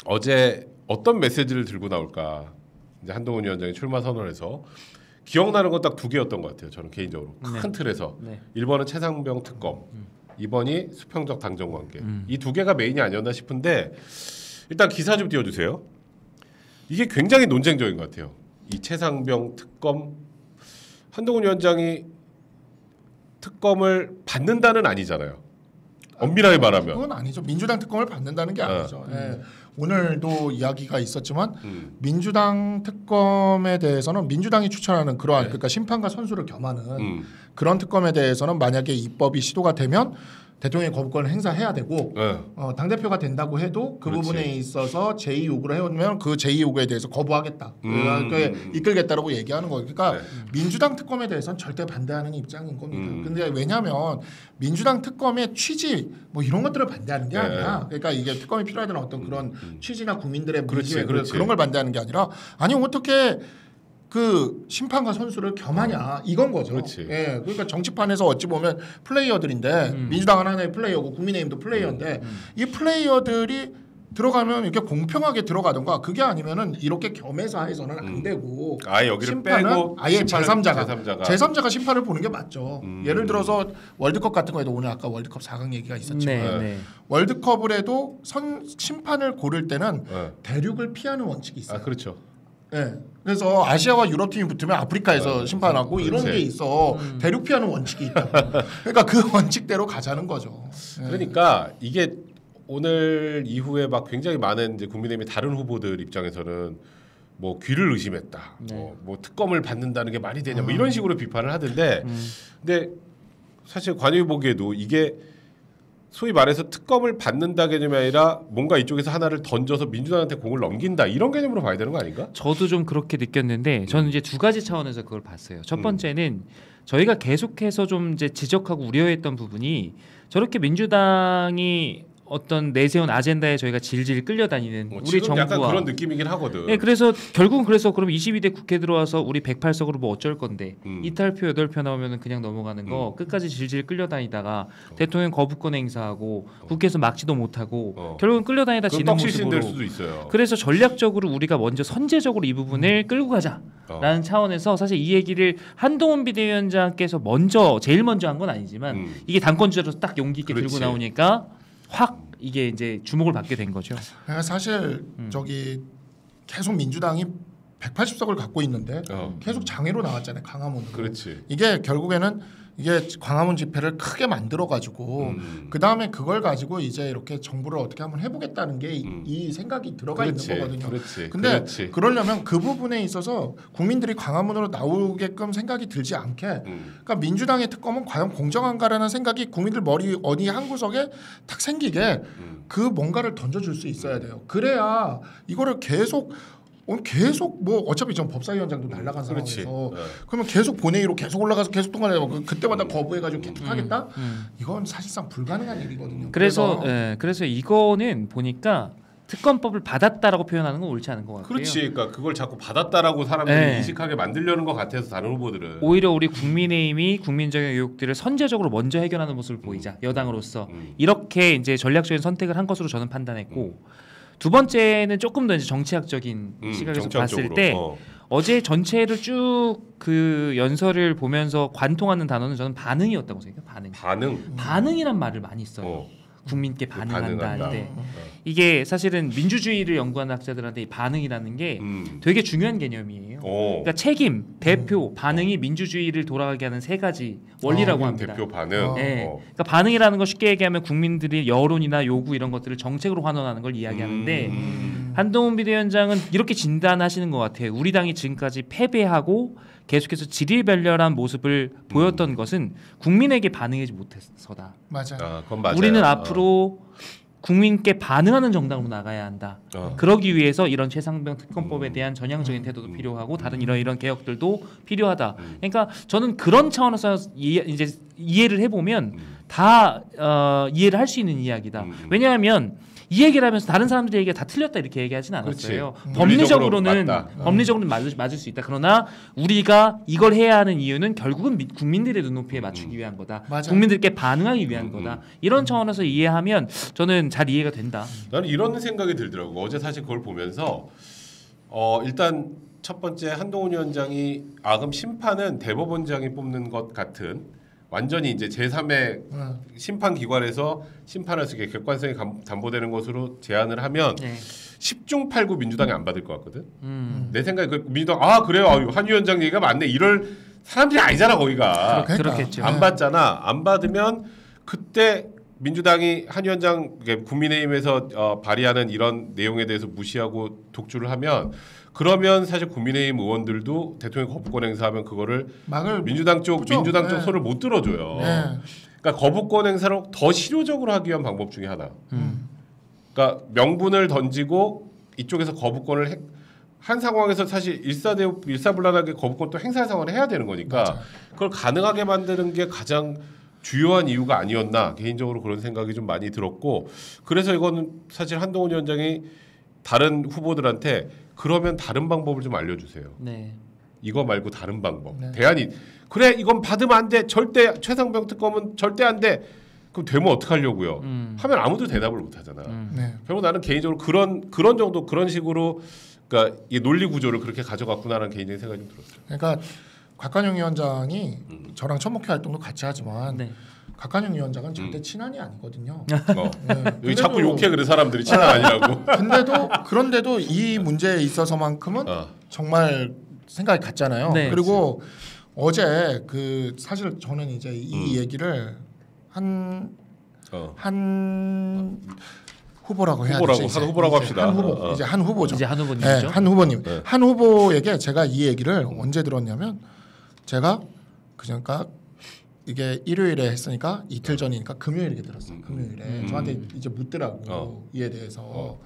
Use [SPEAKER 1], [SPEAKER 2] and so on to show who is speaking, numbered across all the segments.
[SPEAKER 1] 어제 어떤 메시지를 들고 나올까? 이제 한동훈 위원장이 출마 선언에서 기억나는 건 딱 두 개였던 것 같아요. 저는 개인적으로 큰 틀에서 1번은 최상병 특검, 2번이 수평적 당정 관계. 이 두 개가 메인이 아니었나 싶은데 일단 기사 좀 띄워주세요. 이게 굉장히 논쟁적인 것 같아요. 이 최상병 특검 한동훈 위원장이 특검을 받는다는 아니잖아요. 엄밀하게 말하면
[SPEAKER 2] 그건 아니죠. 민주당 특검을 받는다는 게 아니죠. 예. 오늘도 이야기가 있었지만 민주당 특검에 대해서는 민주당이 추천하는 그러한 그러니까 심판과 선수를 겸하는 그런 특검에 대해서는 만약에 입법이 시도가 되면 대통령이 거부권을 행사해야 되고 당대표가 된다고 해도 그
[SPEAKER 1] 그렇지.
[SPEAKER 2] 부분에 있어서 제2 요구를 해오면 그 제2 요구에 대해서 거부하겠다. 이끌겠다라고 얘기하는 거예요. 그러니까 민주당 특검에 대해서는 절대 반대하는 입장인 겁니다. 근데 왜냐하면 민주당 특검의 취지 뭐 이런 것들을 반대하는 게 아니라 그러니까 이게 특검이 필요하다는 어떤 그런 취지나 국민들의 문제 그런 걸 반대하는 게 아니라 아니 어떻게 그 심판과 선수를 겸하냐 이건 거죠. 예, 그러니까 정치판에서 어찌 보면 플레이어들인데 민주당은 하나의 플레이어고 국민의힘도 플레이어인데 이 플레이어들이 들어가면 이렇게 공평하게 들어가던가 그게 아니면은 이렇게 겸해서 해서는 안 되고
[SPEAKER 1] 아예 여기를 빼고
[SPEAKER 2] 아예 제3자가 심판을 보는 게 맞죠. 예를 들어서 월드컵 같은 거에도 오늘 아까 월드컵 4강 얘기가 있었지만 월드컵을 해도 심판을 고를 때는 대륙을 피하는 원칙이 있어요.
[SPEAKER 1] 아 그렇죠.
[SPEAKER 2] 네. 그래서 아시아와 유럽 팀이 붙으면 아프리카에서 심판하고 이런 게 있어. 대륙 피하는 원칙이 있다. 그러니까 그 원칙대로 가자는 거죠.
[SPEAKER 1] 그러니까 이게 오늘 이후에 막 굉장히 많은 이제 국민의힘의 다른 후보들 입장에서는 뭐 귀를 의심했다. 뭐 특검을 받는다는 게 말이 되냐. 뭐 이런 식으로 비판을 하던데, 근데 사실 관용이 보기에도 이게 소위 말해서 특검을 받는다 개념이 아니라 뭔가 이쪽에서 하나를 던져서 민주당한테 공을 넘긴다 이런 개념으로 봐야 되는 거 아닌가?
[SPEAKER 3] 저도 좀 그렇게 느꼈는데 저는 이제 두 가지 차원에서 그걸 봤어요. 첫 번째는 저희가 계속해서 좀 이제 지적하고 우려했던 부분이 저렇게 민주당이 어떤 내세운 아젠다에 저희가 질질 끌려다니는 우리 정부와
[SPEAKER 1] 약간 그런 느낌이긴 하거든.
[SPEAKER 3] 네, 그래서 결국은 그래서 그럼 22대 국회 들어와서 우리 108석으로 뭐 어쩔 건데 이탈표 8표 나오면은 그냥 넘어가는 거 끝까지 질질 끌려다니다가 대통령 거부권 행사하고 국회에서 막지도 못하고 결국은 끌려다니다 지는 모습으로
[SPEAKER 1] 될 수도 있어요.
[SPEAKER 3] 그래서 전략적으로 우리가 먼저 선제적으로 이 부분을 끌고 가자라는 차원에서 사실 이 얘기를 한동훈 비대위원장께서 제일 먼저 한 건 아니지만 이게 당권 주자로서 딱 용기 있게 들고 나오니까 확 이게 이제 주목을 받게 된 거죠.
[SPEAKER 2] 사실 저기 계속 민주당이 180석을 갖고 있는데 계속 장애로 나왔잖아요. 광화문으로.
[SPEAKER 1] 그렇지.
[SPEAKER 2] 이게 결국에는 이게 광화문 집회를 크게 만들어 가지고 그 다음에 그걸 가지고 이제 이렇게 정부를 어떻게 한번 해보겠다는 게 이 생각이 들어가 있는 거거든요. 근데 그러려면 그 부분에 있어서 국민들이 광화문으로 나오게끔 생각이 들지 않게, 그러니까 민주당의 특검은 과연 공정한가라는 생각이 국민들 머리 어디 한 구석에 탁 생기게 그 뭔가를 던져줄 수 있어야 돼요. 그래야 이거를 계속 뭐 어차피 전 법사위원장도 날아간 상황에서 그러면 계속 본회의로 계속 올라가서 계속 통과해요. 그때마다 거부해가지고 계속 하겠다? 이건 사실상 불가능한 일이거든요.
[SPEAKER 3] 그래서 이거는 보니까 특검법을 받았다라고 표현하는 건 옳지 않은 것 같아요.
[SPEAKER 1] 그렇지. 그러니까 그걸 자꾸 받았다라고 사람들이 인식하게 만들려는 것 같아서 다른 후보들은
[SPEAKER 3] 오히려 우리 국민의힘이 국민적인 의혹들을 선제적으로 먼저 해결하는 모습을 보이자 여당으로서 이렇게 이제 전략적인 선택을 한 것으로 저는 판단했고. 두 번째는 조금 더 이제 정치학적인 시각에서 봤을 때 어제 전체를 쭉 그 연설을 보면서 관통하는 단어는 저는 반응이었다고 생각해요. 반응이란 말을 많이 써요. 국민께 반응한다 할 때 이게 사실은 민주주의를 연구하는 학자들한테 이 반응이라는 게 되게 중요한 개념이에요. 그러니까 책임, 대표, 반응이 민주주의를 돌아가게 하는 세 가지 원리라고 합니다.
[SPEAKER 1] 대표 반응.
[SPEAKER 3] 그러니까 반응이라는 거 쉽게 얘기하면 국민들이 여론이나 요구 이런 것들을 정책으로 환원하는 걸 이야기하는데 한동훈 비대위원장은 이렇게 진단하시는 것 같아요. 우리 당이 지금까지 패배하고 계속해서 질일별렬한 모습을 보였던 것은 국민에게 반응하지 못해서다.
[SPEAKER 2] 맞아요.
[SPEAKER 3] 우리는 앞으로 국민께 반응하는 정당으로 나가야 한다. 그러기 위해서 이런 최상병 특검법에 대한 전향적인 태도도 필요하고 다른 이런 개혁들도 필요하다. 그러니까 저는 그런 차원에서 이제 이해를 해보면 다 이해를 할 수 있는 이야기다. 왜냐하면 이 얘기를 하면서 다른 사람들의 얘기가 다 틀렸다 이렇게 얘기하진 않았어요. 법리적으로는 맞을 수 있다. 그러나 우리가 이걸 해야 하는 이유는 결국은 국민들의 눈높이에 맞추기 위한 거다.
[SPEAKER 2] 맞아요.
[SPEAKER 3] 국민들께 반응하기 위한 거다. 이런 차원에서 이해하면 저는 잘 이해가 된다.
[SPEAKER 1] 나는 이런 생각이 들더라고. 어제 사실 그걸 보면서 일단 첫 번째 한동훈 위원장이 그럼 심판은 대법원장이 뽑는 것 같은 완전히 이제 제3의 심판 기관에서 심판할 수 있게 객관성이 담보되는 것으로 제안을 하면 10중 8구 민주당이 안 받을 것 같거든. 내 생각에 그 민주당 그래요. 한 위원장 얘기가 맞네. 이럴 사람들이 아니잖아 거기가.
[SPEAKER 3] 그렇겠죠.
[SPEAKER 1] 안 받잖아. 안 받으면 그때 민주당이 한 위원장 국민의힘에서 발의하는 이런 내용에 대해서 무시하고 독주를 하면 그러면 사실 국민의힘 의원들도 대통령 거부권 행사하면 그거를 민주당 쪽 손을 못 들어줘요. 그러니까 거부권 행사를 더 실효적으로 하기 위한 방법 중에 하나. 그러니까 명분을 던지고 이쪽에서 거부권을 한 상황에서 사실 일사불란하게 거부권 또 행사할 상황을 해야 되는 거니까
[SPEAKER 2] 맞아.
[SPEAKER 1] 그걸 가능하게 만드는 게 가장 주요한 이유가 아니었나 개인적으로 그런 생각이 좀 많이 들었고 그래서 이거는 사실 한동훈 위원장이 다른 후보들한테 그러면 다른 방법을 좀 알려주세요. 이거 말고 다른 방법. 대안이 그래 이건 받으면 안 돼. 절대 최상병 특검은 절대 안 돼. 그럼 되면 어떡하려고요. 하면 아무도 대답을 못 하잖아. 결국 나는 개인적으로 그런 정도 그런 식으로 그러니까 이 논리 구조를 그렇게 가져갔구나라는 개인적인 생각이 좀 들었어요.
[SPEAKER 2] 그러니까 곽관영 위원장이 저랑 천목회 활동도 같이 하지만 곽관영 위원장은 절대 친한이 아니거든요.
[SPEAKER 1] 여기 자꾸 욕해 그래 사람들이 친한 아니라고.
[SPEAKER 2] 그런데도 이 문제에 있어서만큼은 정말 생각이 같잖아요. 그리고 어제 사실 저는 이제 이 얘기를 한 후보라고 해야 되지.
[SPEAKER 1] 한 후보라고 합시다.
[SPEAKER 2] 이제 한 후보죠.
[SPEAKER 3] 이제 한 후보님이죠.
[SPEAKER 2] 한 후보님. 한 후보에게 제가 이 얘기를 언제 들었냐면 제가 그러니까 이게 일요일에 했으니까 이틀 전이니까 금요일에 들었어요. 금요일에 저한테 이제 묻더라고 이에 대해서.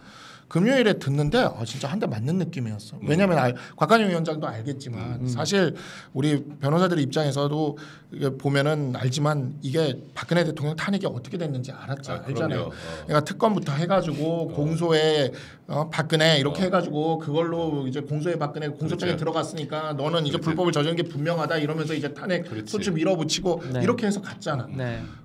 [SPEAKER 2] 금요일에 듣는데 진짜 한 대 맞는 느낌이었어. 왜냐하면 곽관영 위원장도 알겠지만 사실 우리 변호사들 입장에서도 보면은 알지만 이게 박근혜 대통령 탄핵이 어떻게 됐는지 알잖아요. 그러니까 특검부터 해가지고 공소에 박근혜 이렇게 해가지고 그걸로 이제 공소에 박근혜 공소장에 들어갔으니까 너는 이제 불법을 저지른 게 분명하다 이러면서 이제 탄핵 소추 밀어붙이고 이렇게 해서 갔잖아.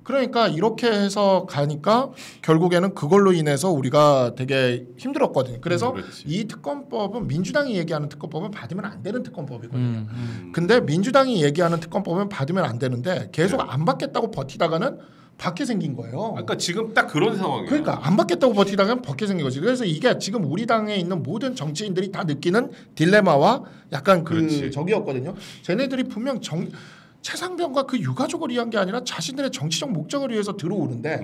[SPEAKER 2] 그러니까 이렇게 해서 가니까 결국에는 그걸로 인해서 우리가 되게 힘들었거든요. 그래서 이 특검법은 민주당이 얘기하는 특검법은 받으면 안 되는 특검법이거든요. 근데 민주당이 얘기하는 특검법은 받으면 안 되는데 계속 안 받겠다고 버티다가는 받게 생긴 거예요.
[SPEAKER 1] 그러니까 지금 딱 그런 상황이에요.
[SPEAKER 2] 그러니까 안 받겠다고 버티다가는 받게 생긴 거지. 그래서 이게 지금 우리 당에 있는 모든 정치인들이 다 느끼는 딜레마와 약간 저기였거든요. 쟤네들이 분명 최상병과 그 유가족을 위한 게 아니라 자신들의 정치적 목적을 위해서 들어오는데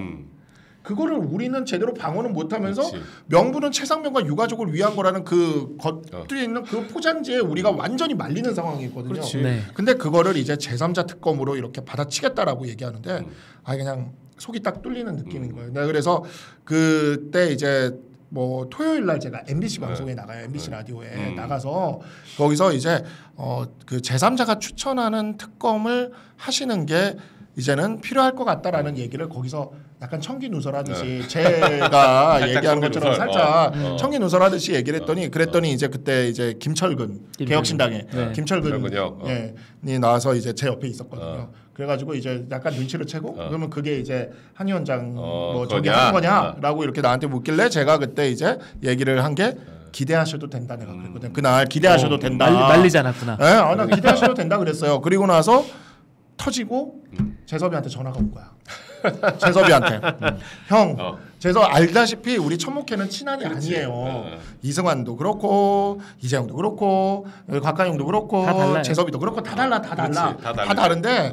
[SPEAKER 2] 그거를 우리는 제대로 방어는 못하면서 명분은 최상병과 유가족을 위한 거라는 그 것들이 있는 그 포장지에 우리가 완전히 말리는 상황이거든요. 근데 그거를 이제 제3자 특검으로 이렇게 받아치겠다라고 얘기하는데 그냥 속이 딱 뚫리는 느낌인 거예요. 그래서 그때 이제 뭐 토요일 날 제가 MBC 방송에 나가요. MBC 라디오에 나가서 거기서 이제 그 제3자가 추천하는 특검을 하시는 게 이제는 필요할 것 같다라는 얘기를 거기서 약간 청기 누설하듯이 제가 얘기하는 것처럼 살짝 청기 누설하듯이 얘기를 했더니 그랬더니 이제 그때 이제 김철근 개혁신당의 김철근이 나와서 이제 제 옆에 있었거든요. 그래가지고 이제 약간 눈치를 채고 그러면 그게 이제 한 위원장 뭐 저기 하는 거냐라고 이렇게 나한테 묻길래 제가 그때 이제 얘기를 한 게 기대하셔도 된다 내가 그랬거든. 그날 기대하셔도 된다.
[SPEAKER 3] 말리지 않았구나.
[SPEAKER 2] 나 기대하셔도 된다 그랬어요. 그리고 나서 터지고 재섭이한테 전화가 온 거야. 재섭이한테 형 재섭 알다시피 우리 천목회는 친한이 아니에요. 이승환도 그렇고 이재용도 그렇고 곽관용도 그렇고 재섭이도 그렇고 다 달라. 다 다른데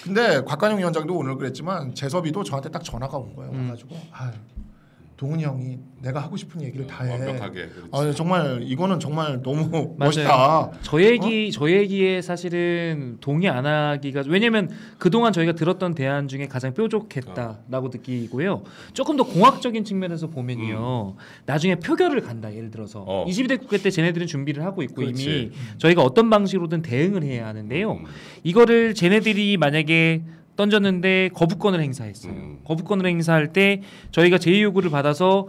[SPEAKER 2] 근데 곽관용 위원장도 오늘 그랬지만 재섭이도 저한테 딱 전화가 온 거예요. 그래가지고 동훈이 형이 내가 하고 싶은 얘기를 다 해.
[SPEAKER 1] 완벽하게.
[SPEAKER 2] 정말 이거는 정말 너무 멋있다.
[SPEAKER 3] 저 얘기에 사실은 동의 안 하기가 왜냐면 그동안 저희가 들었던 대안 중에 가장 뾰족했다라고 느끼고요. 조금 더 공학적인 측면에서 보면요. 나중에 표결을 간다. 예를 들어서 22대 국회 때 쟤네들은 준비를 하고 있고 이미 저희가 어떤 방식으로든 대응을 해야 하는데요. 이거를 쟤네들이 만약에 던졌는데 거부권을 행사했어요. 거부권을 행사할 때 저희가 제의 요구를 받아서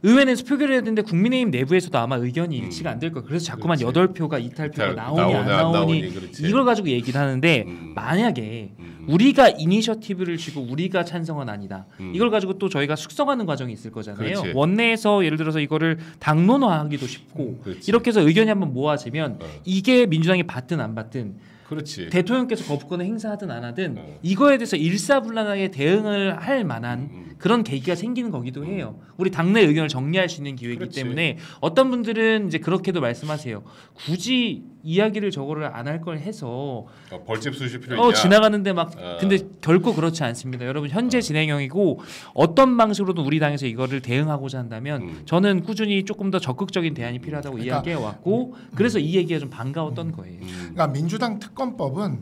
[SPEAKER 3] 의회내에서 표결을 해야 되는데 국민의힘 내부에서도 아마 의견이 일치가 안 될 거예요. 그래서 자꾸만 8표가 이탈표가 나오니 안 나오니 이걸 가지고 얘기를 하는데 만약에 우리가 이니셔티브를 쥐고 우리가 찬성은 아니다. 이걸 가지고 또 저희가 숙성하는 과정이 있을 거잖아요. 그렇지. 원내에서 예를 들어서 이거를 당론화하기도 쉽고 이렇게 해서 의견이 한번 모아지면 이게 민주당이 받든 안 받든
[SPEAKER 1] 그렇지.
[SPEAKER 3] 대통령께서 거부권을 행사하든 안 하든 이거에 대해서 일사불란하게 대응을 할 만한 그런 계기가 생기는 거기도 해요. 우리 당내 의견을 정리할 수 있는 기회이기
[SPEAKER 1] 그렇지.
[SPEAKER 3] 때문에 어떤 분들은 이제 그렇게도 말씀하세요. 굳이 이야기를 저거를 안 할 걸 해서
[SPEAKER 1] 벌집 쑤실 필요 있냐?
[SPEAKER 3] 지나가는데 막 근데 결코 그렇지 않습니다. 여러분 현재 진행형이고 어떤 방식으로든 우리 당에서 이거를 대응하고자 한다면 저는 꾸준히 조금 더 적극적인 대안이 필요하다고 이야기해 왔고 그래서 이 얘기가 좀 반가웠던 거예요.
[SPEAKER 2] 그러니까 민주당 특검법은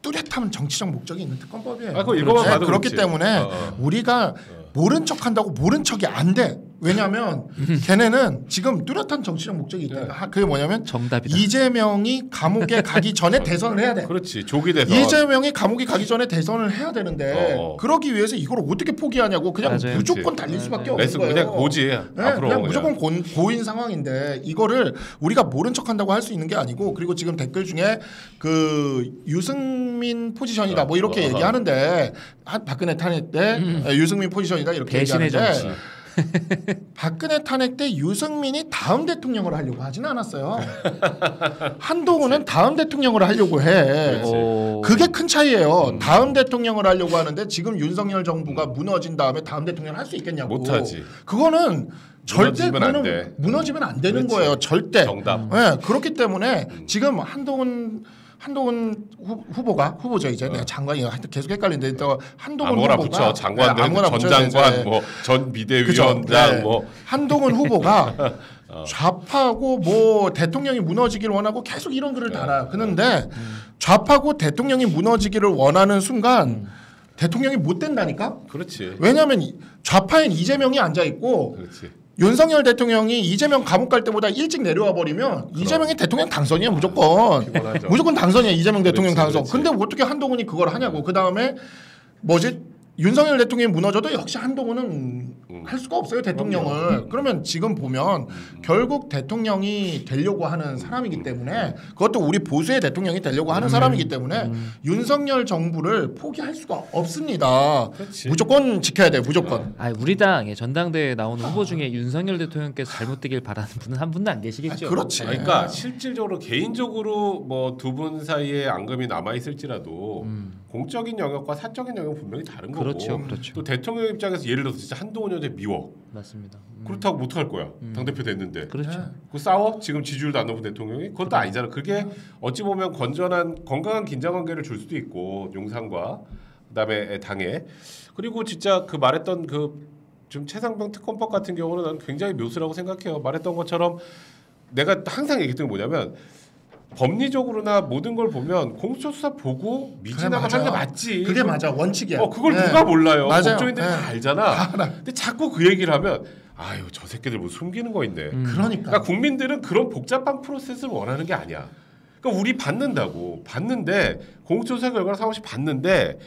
[SPEAKER 2] 뚜렷한 정치적 목적이 있는 특검법이에요.
[SPEAKER 1] 그렇기
[SPEAKER 2] 때문에 우리가 모른 척한다고 모른 척이 안 돼. 왜냐하면 걔네는 지금 뚜렷한 정치적 목적이 있다. 그게 뭐냐면
[SPEAKER 3] 정답이다.
[SPEAKER 2] 이재명이 감옥에 가기 전에 대선을 해야 돼.
[SPEAKER 1] 그렇지. 조기 대선.
[SPEAKER 2] 이재명이 감옥에 가기 전에 대선을 해야 되는데 그러기 위해서 이걸 어떻게 포기하냐고 그냥
[SPEAKER 3] 맞아요.
[SPEAKER 2] 무조건 달릴 수밖에 없는 거예요.
[SPEAKER 1] 그냥 고지. 앞으로
[SPEAKER 2] 그냥 무조건 고인 상황인데 이거를 우리가 모른 척한다고 할 수 있는 게 아니고 그리고 지금 댓글 중에 그 유승민 포지션이다 뭐 이렇게 얘기하는데 박근혜 탄핵 때 유승민 포지션이다 이렇게
[SPEAKER 3] 배신의
[SPEAKER 2] 얘기하는데
[SPEAKER 3] 정치.
[SPEAKER 2] 박근혜 탄핵 때 유승민이 다음 대통령을 하려고 하지는 않았어요. 한동훈은 다음 대통령을 하려고 해. 그게 큰 차이예요. 다음 대통령을 하려고 하는데 지금 윤석열 정부가 무너진 다음에 다음 대통령을 할 수 있겠냐고.
[SPEAKER 1] 못하지.
[SPEAKER 2] 그거는 절대 무너지면 안 되는 거예요. 절대.
[SPEAKER 1] 정답.
[SPEAKER 2] 네, 그렇기 때문에 지금 한동훈 후보죠 이제 내가 장관이 계속 헷갈리는데 또 한동훈
[SPEAKER 1] 아무거나
[SPEAKER 2] 후보가
[SPEAKER 1] 붙여 장관 전 장관 뭐 전 비대위원장 뭐
[SPEAKER 2] 한동훈 후보가 좌파고 뭐 대통령이 무너지기를 원하고 계속 이런 글을 달아요. 그런데 좌파고 대통령이 무너지기를 원하는 순간 대통령이 못 된다니까.
[SPEAKER 1] 그렇지.
[SPEAKER 2] 왜냐하면 좌파엔 이재명이 앉아 있고.
[SPEAKER 1] 그렇지.
[SPEAKER 2] 윤석열 대통령이 이재명 감옥 갈 때보다 일찍 내려와 버리면 이재명이 대통령 당선이에요 무조건.
[SPEAKER 1] 피곤하죠.
[SPEAKER 2] 무조건 당선이야 이재명 대통령 당선.
[SPEAKER 1] 그렇지.
[SPEAKER 2] 근데 어떻게 한동훈이 그걸 하냐고. 그 다음에 윤석열 대통령이 무너져도 역시 한동훈은 할 수가 없어요 대통령을. 그러면 지금 보면 결국 대통령이 되려고 하는 사람이기 때문에 그것도 우리 보수의 대통령이 되려고 하는 사람이기 때문에 윤석열 정부를 포기할 수가 없습니다.
[SPEAKER 1] 그렇지.
[SPEAKER 2] 무조건 지켜야 돼 무조건.
[SPEAKER 3] 우리 당 전당대회에 나오는 후보 중에 윤석열 대통령께서 잘못되길 바라는 분은 한 분도 안 계시겠죠.
[SPEAKER 2] 그렇지.
[SPEAKER 1] 그러니까 실질적으로 개인적으로 뭐 두 분 사이에 앙금이 남아 있을지라도 공적인 영역과 사적인 영역 분명히 다른 거고.
[SPEAKER 3] 그렇죠.
[SPEAKER 1] 또 대통령 입장에서 예를 들어서 진짜 한동훈 현재 미워.
[SPEAKER 3] 맞습니다.
[SPEAKER 1] 그렇다고 못 할 거야. 당대표 됐는데.
[SPEAKER 3] 그렇죠.
[SPEAKER 1] 그 싸워? 지금 지지율도 안 높은 대통령이? 그것도 아니잖아. 그게 어찌 보면 건강한 긴장관계를 줄 수도 있고 용산과 그다음에 당에. 그리고 진짜 그 말했던 그 좀 최상병 특검법 같은 경우는 나는 굉장히 묘수라고 생각해요. 말했던 것처럼 내가 항상 얘기했던 게 뭐냐면 법리적으로나 모든 걸 보면 공수처 수사 보고 미진하게 하는 게 맞지.
[SPEAKER 2] 그게 맞아 원칙이야.
[SPEAKER 1] 그걸 누가 몰라요.
[SPEAKER 2] 맞아요.
[SPEAKER 1] 법조인들이 다 알잖아. 근데 자꾸 그 얘기를 하면 아유 저 새끼들 뭐 숨기는 거 있네. 그러니까 국민들은 그런 복잡한 프로세스를 원하는 게 아니야. 그러니까 우리 받는데 공수처 수사 결과를 상황시 받는데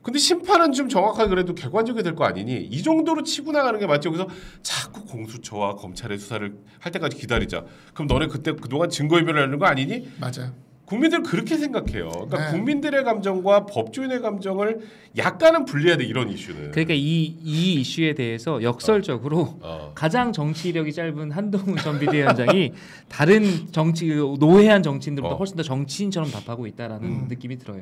[SPEAKER 1] 근데 심판은 좀 정확하게 그래도 객관적이 될 거 아니니 이 정도로 치고 나가는 게 맞죠. 그래서 자꾸 공수처와 검찰의 수사를 할 때까지 기다리자. 그럼 너네 그동안 증거인멸을 하는 거 아니니?
[SPEAKER 2] 맞아요.
[SPEAKER 1] 국민들은 그렇게 생각해요. 그러니까 국민들의 감정과 법조인의 감정을 약간은 분리해야 돼 이런 이슈는.
[SPEAKER 3] 그러니까 이 이슈에 대해서 역설적으로 가장 정치력이 짧은 한동훈 전 비대위원장이 다른 노회한 정치인들보다 훨씬 더 정치인처럼 답하고 있다라는 느낌이 들어요.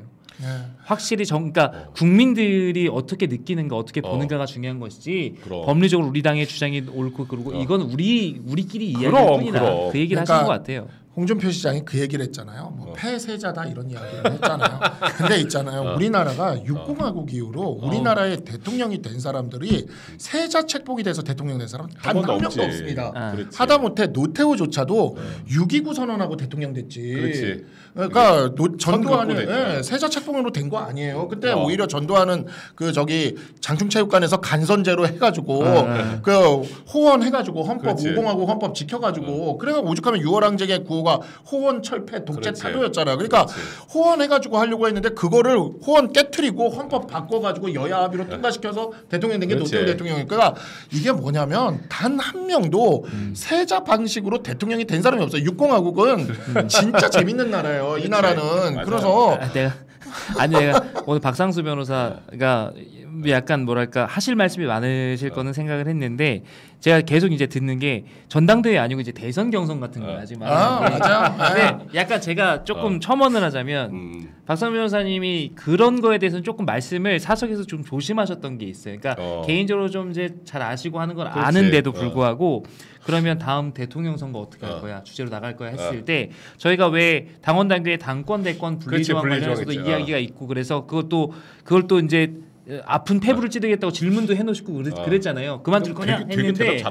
[SPEAKER 3] 확실히 그러니까 국민들이 어떻게 느끼는가 어떻게 보는가가 중요한 것이지 법리적으로 우리 당의 주장이 옳고 그러고 이건 우리끼리 이야기할 뿐이다. 그 얘기를 하신 것 같아요.
[SPEAKER 2] 홍준표 시장이 그 얘기를 했잖아요. 뭐 폐세자다 이런 이야기를 했잖아요. 근데 있잖아요. 우리나라가 육공화국 이후로 우리나라의 대통령이 된 사람들이 세자 책봉이 돼서 대통령 된 사람 단 한 명도 없습니다. 하다못해 노태우조차도 6.29 선언하고 대통령 됐지.
[SPEAKER 1] 그렇지.
[SPEAKER 2] 그러니까 전두환은 세자 책봉으로 된 거 아니에요. 그때 오히려 전두환은 장충체육관에서 간선제로 해가지고 그 호원해가지고 헌법 5공화국 헌법 지켜가지고 그래가 오죽하면 6월 항쟁에 9.5 정부가 호원 철폐 독재 타도였잖아요. 그러니까 호원해가지고 하려고 했는데 그거를 호원 깨트리고 헌법 바꿔가지고 여야 합의로 통과시켜서 대통령 된 게 노태우 대통령이니까 그러니까 이게 뭐냐면 단 한 명도 세자 방식으로 대통령이 된 사람이 없어요. 육공화국은 진짜 재밌는 나라예요. 이 나라는. 맞아요. 그래서
[SPEAKER 3] 내가 오늘 박상수 변호사가 약간 뭐랄까 하실 말씀이 많으실 거는 생각을 했는데 제가 계속 이제 듣는 게 전당대회 아니고 이제 대선 경선 같은 거야 지금
[SPEAKER 2] 맞아.
[SPEAKER 3] 근데 약간 제가 조금 첨언을 하자면 박상수 변호사님이 그런 거에 대해서는 조금 말씀을 사석에서 좀 조심하셨던 게 있어요. 그러니까 개인적으로 좀 이제 잘 아시고 하는 걸 아는데도 불구하고 그러면 다음 대통령 선거 어떻게 할 거야 주제로 나갈 거야 했을 때 저희가 왜 당원 당규의 당권 대권 분리조항 관련해서도 이야기가 있고 그래서 그걸 또 이제 아픈 폐부를 찌르겠다고 질문도 해놓으시고 그랬잖아요. 그만둘 거냐 했는데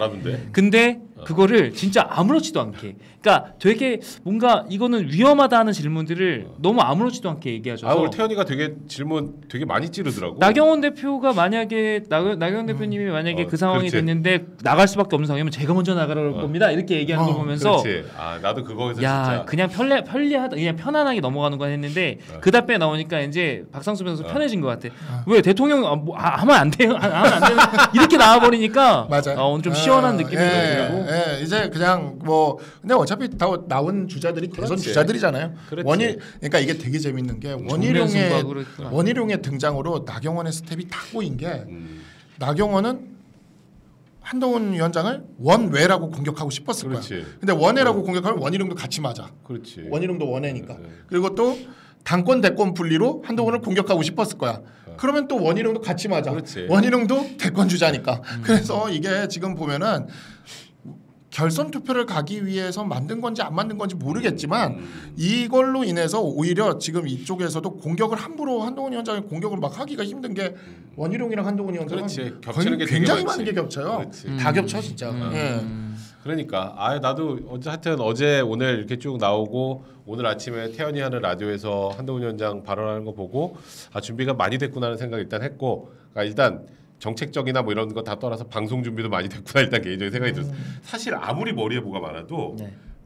[SPEAKER 3] 근데 그거를 진짜 아무렇지도 않게 그러니까 되게 뭔가 이거는 위험하다 하는 질문들을 너무 아무렇지도 않게 얘기하셔서
[SPEAKER 1] 오늘 태연이가 되게 질문 되게 많이 찌르더라고.
[SPEAKER 3] 나경원 대표가 만약에 나경원 대표님이 만약에 그 상황이 됐는데 나갈 수밖에 없는 상황이면 제가 먼저 나가라고 겁니다. 이렇게 얘기하는 거 보면서
[SPEAKER 1] 나도 그거에서
[SPEAKER 3] 진짜 그냥 편리하다 그냥 편안하게 넘어가는 건 했는데 그 답변 나오니까 이제 박상수 변호사 편해진 것 같아. 왜 대통령 하면 안 돼요? 하면 안 되는 이렇게 나와버리니까 오늘 좀 시원한 느낌이 들고.
[SPEAKER 2] 이제 그냥 뭐 근데 어차피 다 나온 주자들이 대선 주자들이잖아요. 그러니까 이게 되게 재밌는 게 원희룡의 등장으로 나경원의 스텝이 다 꼬인 게 나경원은 한동훈 위원장을 원외라고 공격하고 싶었을 거야. 근데 원외라고 공격하면 원희룡도 같이 맞아. 원희룡도 원외니까. 그리고 또 당권 대권 분리로 한동훈을 공격하고 싶었을 거야. 그러면 또 원희룡도 같이 맞아. 원희룡도 대권 주자니까. 그래서 이게 지금 보면은 결선 투표를 가기 위해서 만든 건지 안 만든 건지 모르겠지만 이걸로 인해서 오히려 지금 이쪽에서도 공격을 함부로 한동훈 위원장이 공격을 막 하기가 힘든 게 원희룡이랑 한동훈 위원장은 굉장히 많은 게 겹쳐요. 다 겹쳐 진짜.
[SPEAKER 1] 그러니까 나도 어제 오늘 이렇게 쭉 나오고 오늘 아침에 태연이 하는 라디오에서 한동훈 위원장 발언하는 거 보고 준비가 많이 됐구나라는 생각 일단 했고 그러니까 일단 정책적이나 뭐 이런 거 다 떠나서 방송 준비도 많이 됐구나 일단 개인적인 생각이 들었어요. 사실 아무리 머리에 뭐가 많아도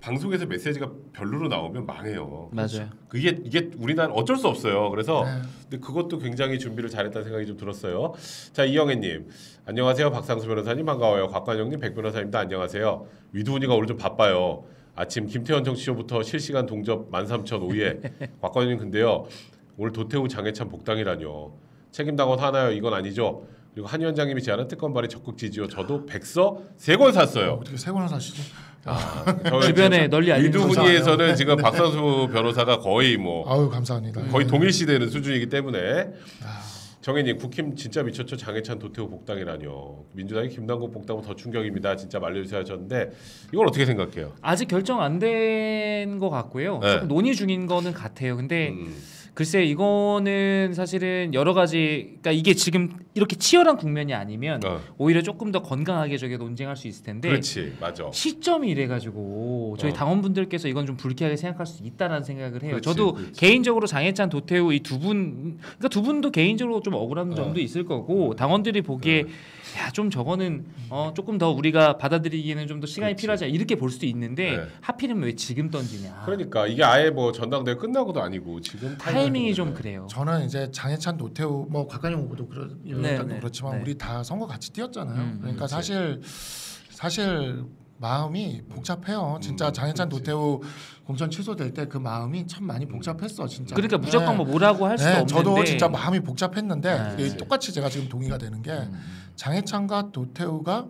[SPEAKER 1] 방송에서 메시지가 별로로 나오면 망해요.
[SPEAKER 3] 맞아요.
[SPEAKER 1] 이게 우리나라 어쩔 수 없어요. 그래서 근데 그것도 굉장히 준비를 잘했다는 생각이 좀 들었어요. 자 이영애님 안녕하세요. 박상수 변호사님 반가워요. 곽관영님 백 변호사님도 안녕하세요. 위두훈이가 오늘 좀 바빠요. 아침 김태현 정치쇼부터 실시간 동접 13,005회 곽관영님 근데요 오늘 도태우 장해찬 복당이라뇨. 책임당원 하나요? 이건 아니죠. 그리고 한 위원장님이 제안한 특검 발의 적극 지지요. 저도 백서 3권 샀어요.
[SPEAKER 2] 어떻게 3권을 사시죠?
[SPEAKER 3] 주변에 널리 알린
[SPEAKER 1] 위두훈이에서는 지금 박상수 변호사가 거의
[SPEAKER 2] 감사합니다.
[SPEAKER 1] 거의 동일시되는 수준이기 때문에 정혜님 국힘 진짜 미쳤죠. 장해찬 도태우 복당이라뇨. 민주당이 김남국 복당은 더 충격입니다. 진짜 말려주세요 하셨는데 이걸 어떻게 생각해요?
[SPEAKER 3] 아직 결정 안 된 것 같고요. 조금 논의 중인 거는 같아요. 근데 글쎄 이거는 사실은 여러 가지 그러니까 이게 지금 이렇게 치열한 국면이 아니면 오히려 조금 더 건강하게 저게 논쟁할 수 있을 텐데
[SPEAKER 1] 그렇지 맞아
[SPEAKER 3] 시점이 이래가지고 저희 당원분들께서 이건 좀 불쾌하게 생각할 수 있다라는 생각을 해요. 저도 개인적으로 장해찬 도태우 이 두 분 그러니까 두 분도 개인적으로 좀 억울한 점도 있을 거고 당원들이 보기에 야 좀 저거는 조금 더 우리가 받아들이기에는 좀 더 시간이 필요하지 이렇게 볼 수도 있는데 하필이면 왜 지금 던지냐.
[SPEAKER 1] 그러니까 이게 아예 뭐 전당대회 끝나고도 아니고 지금
[SPEAKER 3] 타이밍이 좀 그래요.
[SPEAKER 2] 저는 이제 장해찬 노태우 뭐 곽관영 후보도 그렇지만 우리 다 선거 같이 뛰었잖아요. 그러니까 사실 마음이 복잡해요. 진짜 장해찬 도태우 공천 취소될 때 그 마음이 참 많이 복잡했어 진짜.
[SPEAKER 3] 그러니까 무조건 뭐라고 할 수도 없는데
[SPEAKER 2] 저도 진짜 마음이 복잡했는데 똑같이 제가 지금 동의가 되는 게 장해찬과 도태우가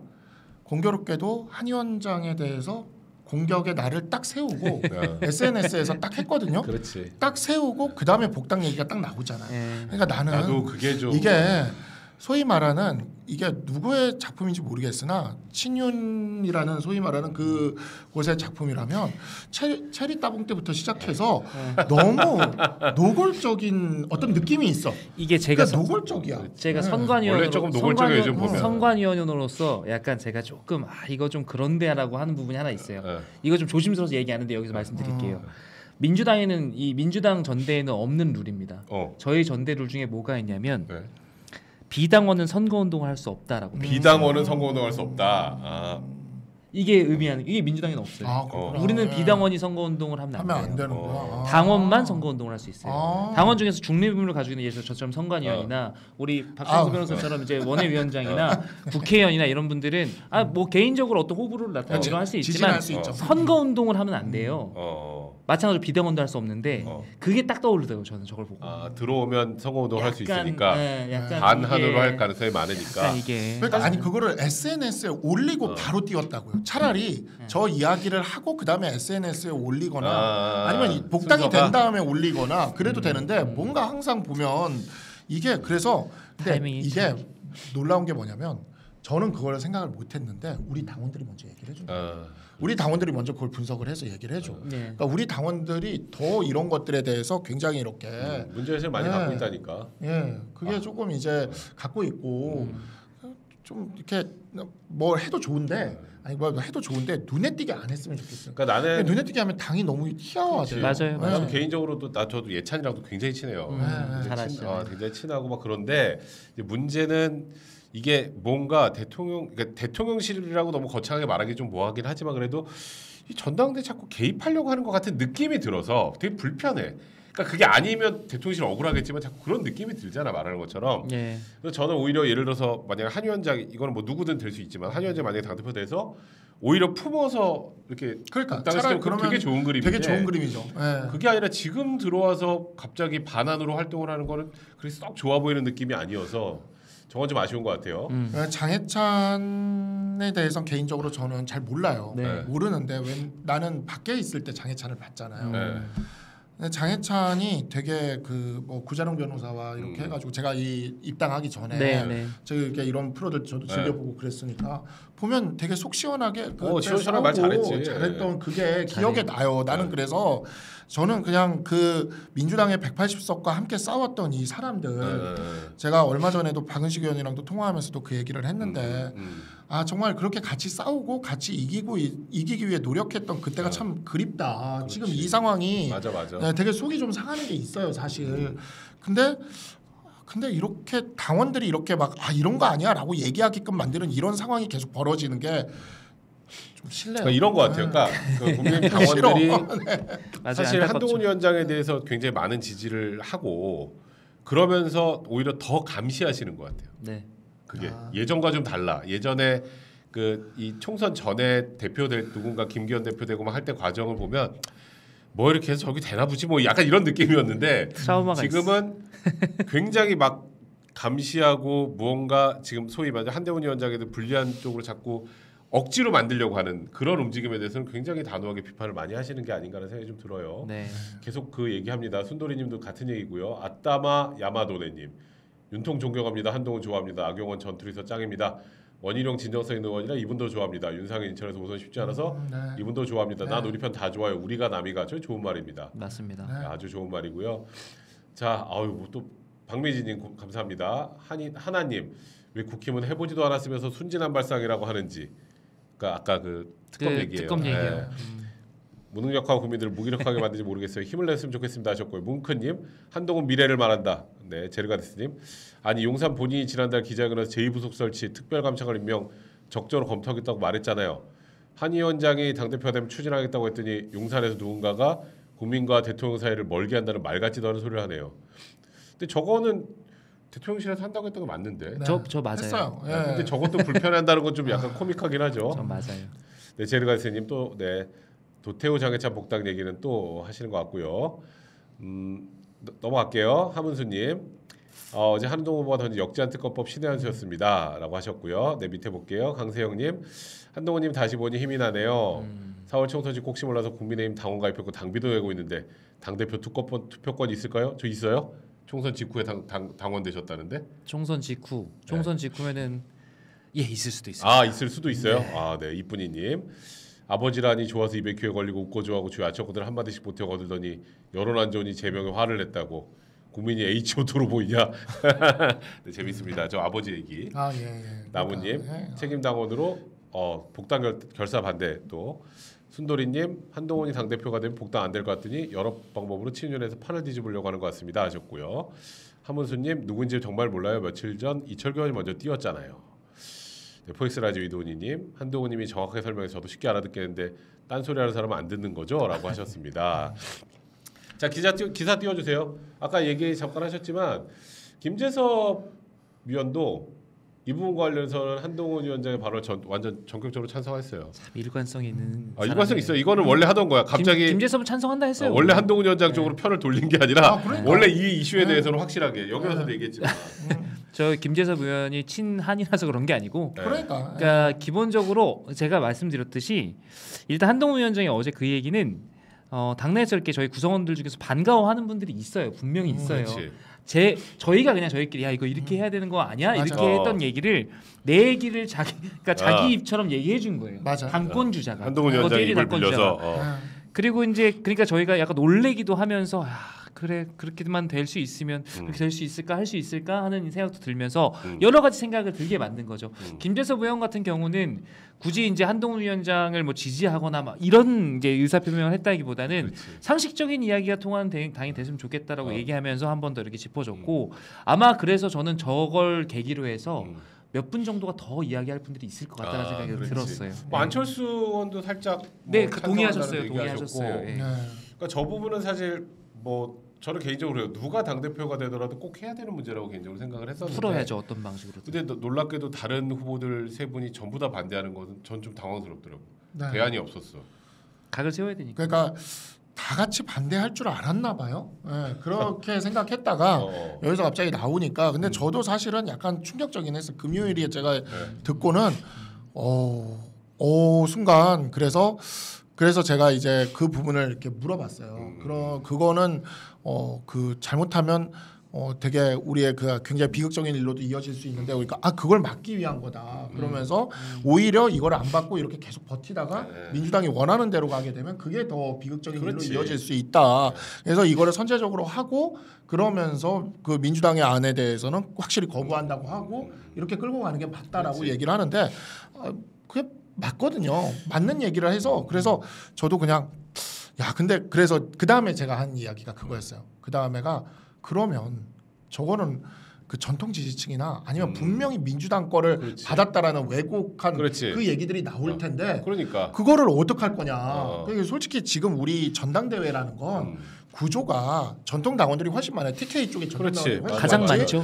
[SPEAKER 2] 공교롭게도 한 위원장에 대해서 공격의 날을 딱 세우고 SNS에서 딱 했거든요. 딱 세우고 그 다음에 복당 얘기가 딱 나오잖아요. 그러니까 나는
[SPEAKER 1] 그게 좀
[SPEAKER 2] 이게 소위 말하는 이게 누구의 작품인지 모르겠으나 친윤이라는 소위 말하는 그 곳의 작품이라면 체리 따봉 때부터 시작해서 너무 노골적인 어떤 느낌이 있어.
[SPEAKER 3] 이게 제가
[SPEAKER 2] 그러니까 노골적이야.
[SPEAKER 3] 제가 선관위원으로
[SPEAKER 1] 원래 조금 노골적이에요 좀 보면.
[SPEAKER 3] 선관위원으로서 약간 제가 조금 이거 좀 그런데라고 하는 부분이 하나 있어요. 이거 좀 조심스러워서 얘기하는데 여기서 말씀드릴게요. 민주당에는 이 민주당 전대에는 없는 룰입니다. 저희 전대 룰 중에 뭐가 있냐면. 비당원은 선거운동을 할 수 없다라고.
[SPEAKER 1] 비당원은 선거운동할 수 없다.
[SPEAKER 3] 이게 의미하는 이게 민주당에는 없어요. 우리는 비당원이 선거운동을 하면 안 돼요. 당원만 선거운동을 할 수 있어요. 당원 중에서 중립의무를 가지고 있는 예를 들어 저처럼 선관위원이나 우리 박성수 변호사처럼 이제 원외위원장이나 국회의원이나 이런 분들은 뭐 개인적으로 어떤 호불호를 나타내기로 할 수 있지만 선거운동을 하면 안 돼요. 마찬가지로 비당원도 할 수 없는데 그게 딱 떠오르더라고요. 저는 저걸 보고.
[SPEAKER 1] 들어오면 선거운동 할 수 있으니까
[SPEAKER 3] 약간
[SPEAKER 1] 반한으로 할 가능성이 많으니까.
[SPEAKER 3] 이게
[SPEAKER 2] 그러니까 아니 그거를 SNS에 올리고 바로 띄웠다고요. 차라리 저 이야기를 하고 그 다음에 SNS에 올리거나 아니면 복당이 순서가? 된 다음에 올리거나 그래도 되는데 뭔가 항상 보면 이게 그래서 근데 이게 놀라운 게 뭐냐면 저는 그걸 생각을 못했는데 우리 당원들이 먼저 얘기를 해준다. 우리 당원들이 먼저 그걸 분석을 해서 얘기를 해줘. 그러니까 우리 당원들이 더 이런 것들에 대해서 굉장히 이렇게
[SPEAKER 1] 문제의식을 많이 갖고 있다니까.
[SPEAKER 2] 그게 조금 이제 갖고 있고 좀 이렇게 뭘 해도 좋은데 아니 뭐 해도 좋은데 눈에 띄게 안 했으면 좋겠어요.
[SPEAKER 1] 그러니까 나는
[SPEAKER 2] 눈에 띄게 하면 당이 너무 희화화돼요.
[SPEAKER 3] 맞아요.
[SPEAKER 1] 나도 개인적으로도 저도 예찬이랑도 굉장히 친해요. 굉장히 친하고 막 그런데 이제 문제는 이게 뭔가 그러니까 대통령실이라고 너무 거창하게 말하기 좀 뭐하긴 하지만 그래도 이 전당대 자꾸 개입하려고 하는 것 같은 느낌이 들어서 되게 불편해. 그러니까 그게 아니면 대통령실 억울하겠지만 자꾸 그런 느낌이 들잖아 말하는 것처럼. 그래서 저는 오히려 예를 들어서 만약 한 위원장 이거는 뭐 누구든 될 수 있지만 한 위원장 만약에 당대표 돼서 오히려 품어서 이렇게
[SPEAKER 2] 차라리
[SPEAKER 1] 그러면 되게 좋은 그림인데
[SPEAKER 2] 되게 좋은 그림이죠.
[SPEAKER 1] 그게 아니라 지금 들어와서 갑자기 반환으로 활동을 하는 거는 그렇게 썩 좋아 보이는 느낌이 아니어서 저건 좀 아쉬운 것 같아요.
[SPEAKER 2] 장해찬에 대해서 개인적으로 저는 잘 몰라요. 모르는데 나는 밖에 있을 때 장해찬을 봤잖아요. 장해찬이 되게 그 뭐 구자룡 변호사와 이렇게 해가지고 제가 이 입당하기 전에 제가 이렇게 이런 프로들 저도 즐겨보고 그랬으니까 보면 되게 속 시원하게
[SPEAKER 1] 시원시원하게 말 잘했지.
[SPEAKER 2] 잘했던 그게 기억에 나요. 나는 그래서 저는 그냥 그 민주당의 180석과 함께 싸웠던 이 사람들 제가 얼마 전에도 박은식 의원이랑도 통화하면서도 그 얘기를 했는데 정말 그렇게 같이 싸우고 같이 이기기 위해 노력했던 그때가 참 그립다. 그렇지. 지금 이 상황이
[SPEAKER 1] 맞아.
[SPEAKER 2] 되게 속이 좀 상하는 게 있어요, 사실. 근데 이렇게 당원들이 이렇게 막 이런 거 아니야라고 얘기하게끔 만드는 이런 상황이 계속 벌어지는 게 좀 싫네요.
[SPEAKER 1] 그러니까 이런 것 같아요. 그러니까 그 국민의힘 당원들이 사실 한동훈 위원장에 대해서 굉장히 많은 지지를 하고 그러면서 오히려 더 감시하시는 것 같아요. 그게 예전과 좀 달라. 예전에 그 이 총선 전에 대표될 누군가 김기현 대표 되고 막 할 때 과정을 보면 뭐 이렇게 해서 저기 되나 보지 뭐 약간 이런 느낌이었는데 지금은 굉장히 막 감시하고 무언가 지금 소위 말해 한동훈 위원장에도 불리한 쪽으로 자꾸 억지로 만들려고 하는 그런 움직임에 대해서는 굉장히 단호하게 비판을 많이 하시는 게 아닌가라는 생각이 좀 들어요. 계속 그 얘기합니다. 순돌이님도 같은 얘기고요. 아따마 야마도네님 윤통 존경합니다. 한동훈 좋아합니다. 악용원 전투리서 짱입니다. 원희룡 진정성 있는 의원이라 이분도 좋아합니다. 윤상현 인천에서 우선 쉽지 않아서 이분도 좋아합니다. 난 우리 편 다 좋아요. 우리가 남이가 저 좋은 말입니다.
[SPEAKER 3] 맞습니다.
[SPEAKER 1] 아주 좋은 말이고요. 자, 또 박미진님 감사합니다. 하나님 왜 국힘은 해보지도 않았으면서 순진한 발상이라고 하는지. 그러니까 아까 그 특검 얘기예요.
[SPEAKER 3] 특검 얘기예요.
[SPEAKER 1] 무능력하고 국민들을 무기력하게 만든지 모르겠어요. 힘을 냈으면 좋겠습니다 하셨고요. 뭉크님 한동훈 미래를 말한다. 제르가데스님 아니 용산 본인이 지난달 기자회견에서 제2부속 설치 특별감찰관 임명 적절히 검토하겠다고 말했잖아요. 한 위원장이 당대표가 되면 추진하겠다고 했더니 용산에서 누군가가 국민과 대통령 사이를 멀게 한다는 말 같지도 않은 소리를 하네요. 근데 저거는 대통령실에서 한다고 했던 거 맞는데.
[SPEAKER 3] 저 맞아요.
[SPEAKER 2] 했어요.
[SPEAKER 1] 근데 저것도 불편해한다는 건 좀 약간 코믹하긴 하죠.
[SPEAKER 3] 전 맞아요.
[SPEAKER 1] 제르가데스님 또 도태우 장해찬 복당 얘기는 또 하시는 것 같고요. 넘어갈게요. 하문수님 어제 한동훈 후보가 던진 역제한 특검법 신의 한 수였습니다라고 하셨고요. 밑에 볼게요. 강세영님 한동훈님 다시 보니 힘이 나네요. 4월 총선지 혹시 몰라서 국민의힘 당원 가입했고 당비도 내고 있는데 당대표 투표권 있을까요? 저 있어요? 총선 직후에 당원 되셨다는데?
[SPEAKER 3] 총선 직후면은 있을 수도 있어요.
[SPEAKER 1] 있을 수도 있어요. 이쁜이님 아버지라니 좋아서 입에 귀에 걸리고 웃고 좋아하고 주위 아처구들 한마디씩 보태어 거들더니 여론 안 좋으니 제명에 화를 냈다고. 국민이 H.O.T로 보이냐? 재밌습니다. 저 아버지 얘기. 나무님 책임당원으로 복당 결사 반대. 또 순돌이님 한동훈이 당대표가 되면 복당 안 될 것 같더니 여러 방법으로 친윤에서 판을 뒤집으려고 하는 것 같습니다 하셨고요. 하문수님 누군지 정말 몰라요. 며칠 전 이철규 의원이 먼저 띄웠잖아요. 포익스 라지 위도우님, 한동훈님이 정확하게 설명해서 저도 쉽게 알아듣겠는데 딴소리하는 사람은 안 듣는 거죠?라고 하셨습니다. 자 기사 띄워주세요. 아까 얘기 잠깐 하셨지만 김재섭 위원도 이 부분과 관련해서는 한동훈 위원장의 발언을 완전 전격적으로 찬성했어요.
[SPEAKER 3] 참 일관성 있는.
[SPEAKER 1] 일관성 있어요. 이거는 원래 하던 거야. 갑자기
[SPEAKER 3] 김재섭은 찬성한다 했어요.
[SPEAKER 1] 원래 한동훈 위원장 쪽으로 편을 돌린 게 아니라 원래 이 이슈에 대해서는 확실하게 여기 와서도 얘기했지만
[SPEAKER 3] 저 김재섭 의원이 친한이라서 그런 게 아니고
[SPEAKER 2] 그러니까
[SPEAKER 3] 기본적으로 제가 말씀드렸듯이 일단 한동훈 위원장이 어제 그 얘기는 당내에서 이렇게 저희 구성원들 중에서 반가워하는 분들이 있어요. 분명히 있어요. 저희가 그냥 저희끼리 야 이거 이렇게 해야 되는 거 아니야?
[SPEAKER 2] 맞아.
[SPEAKER 3] 이렇게 했던 얘기를 내 얘기를 자기 입처럼 얘기해 준 거예요.
[SPEAKER 2] 맞아.
[SPEAKER 3] 당권 주자가
[SPEAKER 1] 한동훈 위원장이 입을 빌려서
[SPEAKER 3] 그리고 이제 그러니까 저희가 약간 놀래기도 하면서 그래 그렇게만 될 수 있으면 그렇게 될 수 있을까 할 수 있을까 하는 생각도 들면서 여러 가지 생각을 들게 만든 거죠. 김재섭 의원 같은 경우는 굳이 이제 한동훈 위원장을 뭐 지지하거나 막 이런 이제 의사 표명을 했다기보다는
[SPEAKER 1] 그렇지.
[SPEAKER 3] 상식적인 이야기가 통하는 당이 됐으면 좋겠다라고 얘기하면서 한 번 더 이렇게 짚어줬고 아마 그래서 저는 저걸 계기로 해서 몇 분 정도가 더 이야기할 분들이 있을 것 같다는 생각이
[SPEAKER 1] 그렇지.
[SPEAKER 3] 들었어요.
[SPEAKER 1] 뭐 안철수 의원도 살짝
[SPEAKER 3] 동의하셨어요.
[SPEAKER 1] 네. 그러니까 저 부분은 사실 뭐 저는 개인적으로 누가 당 대표가 되더라도 꼭 해야 되는 문제라고 개인적으로 생각을 했었는데
[SPEAKER 3] 풀어야죠 어떤 방식으로.
[SPEAKER 1] 근데 놀랍게도 다른 후보들 세 분이 전부 다 반대하는 것은 전 좀 당황스럽더라고. 대안이 없었어.
[SPEAKER 3] 각을 세워야 되니까.
[SPEAKER 2] 그러니까 다 같이 반대할 줄 알았나 봐요. 그렇게 생각했다가 여기서 갑자기 나오니까 근데 저도 사실은 약간 충격적인 했어요. 금요일에 제가 듣고는 순간 그래서 제가 이제 그 부분을 이렇게 물어봤어요. 그거는 그 잘못하면 되게 우리의 그 굉장히 비극적인 일로도 이어질 수 있는데 그러니까 그걸 막기 위한 거다. 그러면서 오히려 이걸 안 받고 이렇게 계속 버티다가 민주당이 원하는 대로 가게 되면 그게 더 비극적인 일로 이어질 수 있다. 그래서 이거를 선제적으로 하고 그러면서 그 민주당의 안에 대해서는 확실히 거부한다고 하고 이렇게 끌고 가는 게 맞다라고 얘기를 하는데 그게 맞거든요. 맞는 얘기를 해서 그래서 저도 그냥 근데 그래서 그 다음에 제가 한 이야기가 그거였어요. 그 다음에가 그러면 저거는 그 전통 지지층이나 아니면 분명히 민주당 거를 받았다라는 왜곡한 그 얘기들이 나올 텐데
[SPEAKER 1] 그러니까
[SPEAKER 2] 그거를 어떡할 거냐. 솔직히 지금 우리 전당대회라는 건 구조가 전통 당원들이 훨씬 많아요. TK 쪽에 전통 당원들이 훨씬
[SPEAKER 3] 가장 많죠.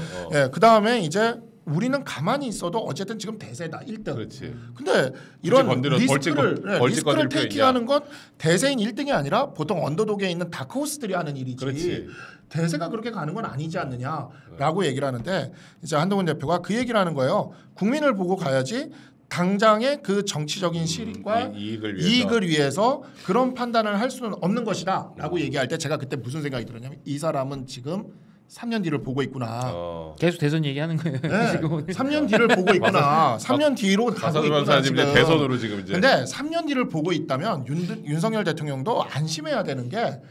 [SPEAKER 2] 그 다음에 이제 우리는 가만히 있어도 어쨌든 지금 대세다 1등.
[SPEAKER 1] 그렇지.
[SPEAKER 2] 근데 이런 리스크를 테이킹하는 건 대세인 1등이 아니라 보통 언더독에 있는 다크호스들이 하는 일이지. 대세가 그렇게 가는 건 아니지 않느냐라고 얘기를 하는데 이제 한동훈 대표가 그 얘기를 하는 거예요. 국민을 보고 가야지. 당장의 그 정치적인 실익과 이익을 위해서 그런 판단을 할 수는 없는 것이다라고 얘기할 때 제가 그때 무슨 생각이 들었냐면 이 사람은 지금 3년 뒤를 보고 있구나.
[SPEAKER 3] 계속 대선 얘기하는 거예요. 지금
[SPEAKER 2] 3년 뒤를 보고 있구나. 3년 뒤로 가고 있구나 지금.
[SPEAKER 1] 대선으로 지금 이제.
[SPEAKER 2] 근데 3년 뒤를 보고 있다면 윤석열 대통령도 안심해야 되는 게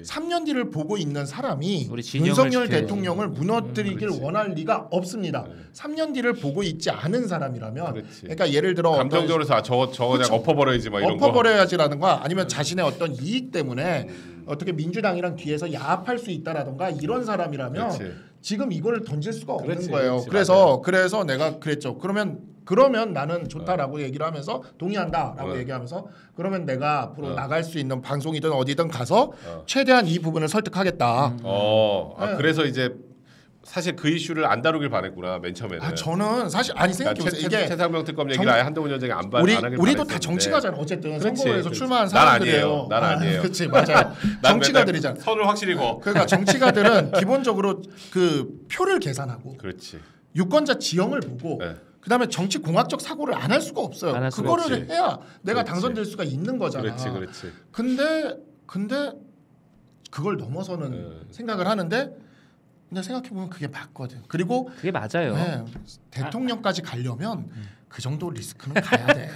[SPEAKER 2] 3년 뒤를 보고 있는 사람이 윤석열 대통령을 무너뜨리길 원할 리가 없습니다. 3년 뒤를 보고 있지 않은 사람이라면 그러니까 예를 들어
[SPEAKER 1] 감정적으로 저거 그냥 엎어버려야지 막 이런 거.
[SPEAKER 2] 엎어버려야지라든가 아니면 자신의 어떤 이익 때문에 어떻게 민주당이랑 뒤에서 야합할 수 있다라던가 이런 사람이라면 지금 이거를 던질 수가 없는 거예요. 그래서 내가 그랬죠. 그러면 나는 좋다라고 얘기를 하면서 동의한다라고 얘기하면서 그러면 내가 앞으로 나갈 수 있는 방송이든 어디든 가서 최대한 이 부분을 설득하겠다.
[SPEAKER 1] 그래서 이제 사실 그 이슈를 안 다루길 바랬구나 맨 처음에는.
[SPEAKER 2] 저는 사실 생각해보세요. 이게
[SPEAKER 1] 최상병 특검 얘기를 아예 한동훈 위원장이 안 하길
[SPEAKER 2] 우리도 다 정치가잖아. 어쨌든 선거에서 출마한 사람들이에요.
[SPEAKER 1] 난 아니에요.
[SPEAKER 2] 그렇지 맞아요. 정치가들이잖아.
[SPEAKER 1] 선을 확실히 거.
[SPEAKER 2] 그러니까 정치가들은 기본적으로 그 표를 계산하고 유권자 지형을 보고 그다음에 정치 공학적 사고를 안 할 수가 없어요. 그거를 해야 내가 당선될 수가 있는 거잖아. 근데 그걸 넘어서는 생각을 하는데 근데 생각해보면 그게 맞거든. 그리고
[SPEAKER 3] 그게 맞아요.
[SPEAKER 2] 대통령까지 가려면 그 정도 리스크는 가야 돼.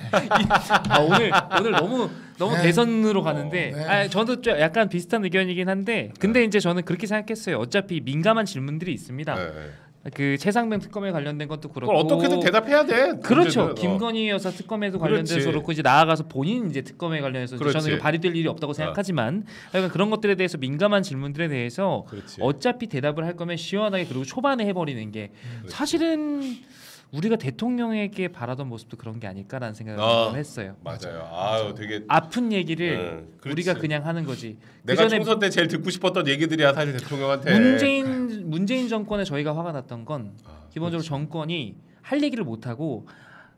[SPEAKER 3] 오늘 너무 대선으로 가는데 저도 좀 약간 비슷한 의견이긴 한데 근데 이제 저는 그렇게 생각했어요. 어차피 민감한 질문들이 있습니다. 그 최상병 특검에 관련된 것도 그렇고
[SPEAKER 1] 어떻게든 대답해야 돼.
[SPEAKER 3] 그렇죠. 김건희 여사 특검에도 관련돼서 그렇고 이제 나아가서 본인 이제 특검에 관련해서 저는 발휘될 일이 없다고 생각하지만 약간 그런 것들에 대해서 민감한 질문들에 대해서 어차피 대답을 할 거면 시원하게 그리고 초반에 해버리는 게 사실은 우리가 대통령에게 바라던 모습도 그런 게 아닐까라는 생각을 했어요.
[SPEAKER 1] 맞아요. 아유 되게
[SPEAKER 3] 아픈 얘기를 우리가 그냥 하는 거지.
[SPEAKER 1] 내가 총선 때 제일 듣고 싶었던 얘기들이야 사실 대통령한테.
[SPEAKER 3] 문재인 정권에 저희가 화가 났던 건 기본적으로 정권이 할 얘기를 못 하고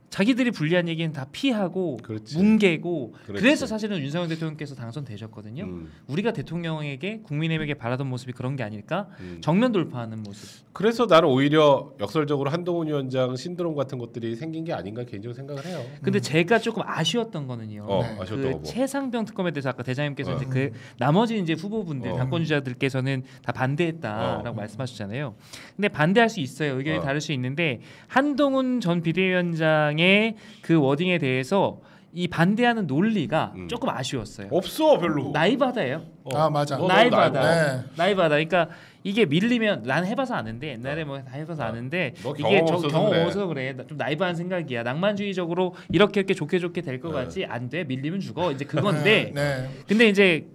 [SPEAKER 3] 자기들이 불리한 얘기는 다 피하고 뭉개고 그래서 사실은 윤석열 대통령께서 당선되셨거든요. 우리가 대통령에게 국민에게 바라던 모습이 그런 게 아닐까? 정면 돌파하는 모습.
[SPEAKER 1] 그래서 나는 오히려 역설적으로 한동훈 위원장 신드롬 같은 것들이 생긴 게 아닌가 개인적으로 생각을 해요.
[SPEAKER 3] 근데 제가 조금 아쉬웠던 거는요. 그 최상병 특검에 대해서 아까 대장님께서 이제 그 나머지 이제 후보분들 당권 주자들께서는 다 반대했다라고 말씀하셨잖아요. 근데 반대할 수 있어요. 의견이 다를 수 있는데 한동훈 전 비대위원장 그 워딩에 대해서 이 반대하는 논리가 조금 아쉬웠어요.
[SPEAKER 1] 없어 별로.
[SPEAKER 3] 나이바다예요.
[SPEAKER 2] 맞아.
[SPEAKER 3] 나이바다. 나이바다. 그러니까 이게 밀리면 난 해봐서 아는데 옛날에 뭐 다 해봐서 아는데 이게 경험 없어서 그래. 좀 나이바한 생각이야. 낭만주의적으로 이렇게 좋게 될 것 같지 안 돼. 밀리면 죽어. 이제 그건데. 근데 이제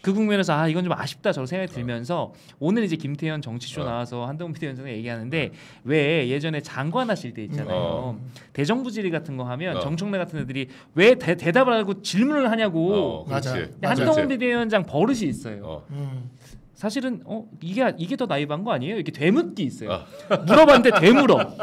[SPEAKER 3] 그 국면에서 이건 좀 아쉽다 저런 생각이 들면서 오늘 이제 김태현 정치쇼 나와서 한동훈 비대위원장이 얘기하는데 왜 예전에 장관 하실 때 있잖아요. 대정부 질의 같은 거 하면 정청래 같은 애들이 왜 대답을 하고 질문을 하냐고.
[SPEAKER 2] 맞아.
[SPEAKER 3] 한동훈 비대위원장 버릇이 있어요. 사실은 이게 더 나이브한 거 아니에요? 이렇게 되묻기 있어요. 물어봤는데 되물어.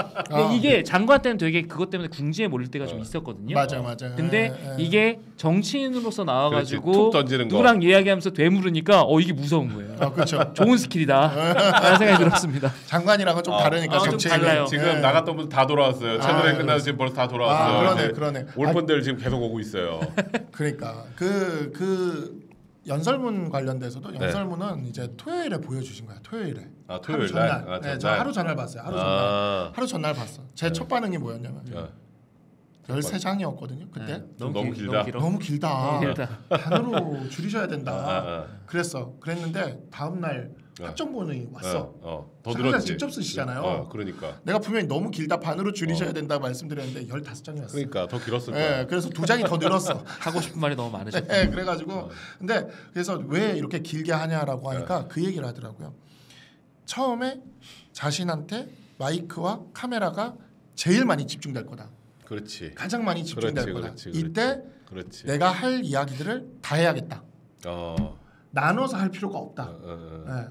[SPEAKER 3] 이게 장관 때는 되게 그것 때문에 궁지에 몰릴 때가 좀 있었거든요.
[SPEAKER 2] 맞아.
[SPEAKER 3] 근데 이게 정치인으로서 나와가지고 누구랑 이야기하면서 되물으니까 이게 무서운 거예요.
[SPEAKER 2] 그렇죠.
[SPEAKER 3] 좋은 스킬이다. 라는 생각이 들었습니다.
[SPEAKER 2] 장관이랑은 좀 다르니까
[SPEAKER 3] 좀 달라요.
[SPEAKER 1] 지금 나갔던 분들 다 돌아왔어요. 채널에 끝나서 지금 벌써 다 돌아왔어요.
[SPEAKER 2] 그러네.
[SPEAKER 1] 올 분들 지금 계속 오고 있어요.
[SPEAKER 2] 그러니까 그 연설문 관련돼서도 연설문은 이제 토요일에 보여주신 거야. 토요일에.
[SPEAKER 1] 토요일
[SPEAKER 2] 하루 전날. 네, 저 하루 전날 봤어요. 하루 전날 봤어. 제 첫 반응이 뭐였냐면 13장이었거든요. 그때.
[SPEAKER 1] 너무 길다.
[SPEAKER 2] 너무 길다. 반으로 줄이셔야 된다. 그랬는데 다음 날 합정본이 왔어.
[SPEAKER 1] 더 늘었지.
[SPEAKER 2] 직접 쓰시잖아요.
[SPEAKER 1] 그러니까.
[SPEAKER 2] 내가 분명히 너무 길다 반으로 줄이셔야 된다 말씀드렸는데 15장이 왔어.
[SPEAKER 1] 그러니까 더 길었을 거야.
[SPEAKER 2] 그래서 2장이 더 늘었어.
[SPEAKER 3] 하고 싶은 말이 너무 많으셨고.
[SPEAKER 2] 그래가지고 근데 그래서 왜 이렇게 길게 하냐라고 하니까 그 얘기를 하더라고요. 처음에 자신한테 마이크와 카메라가 제일 많이 집중될 거다.
[SPEAKER 1] 그렇지.
[SPEAKER 2] 가장 많이 집중될 거다. 이때 내가 할 이야기들을 다 해야겠다. 나눠서 할 필요가 없다.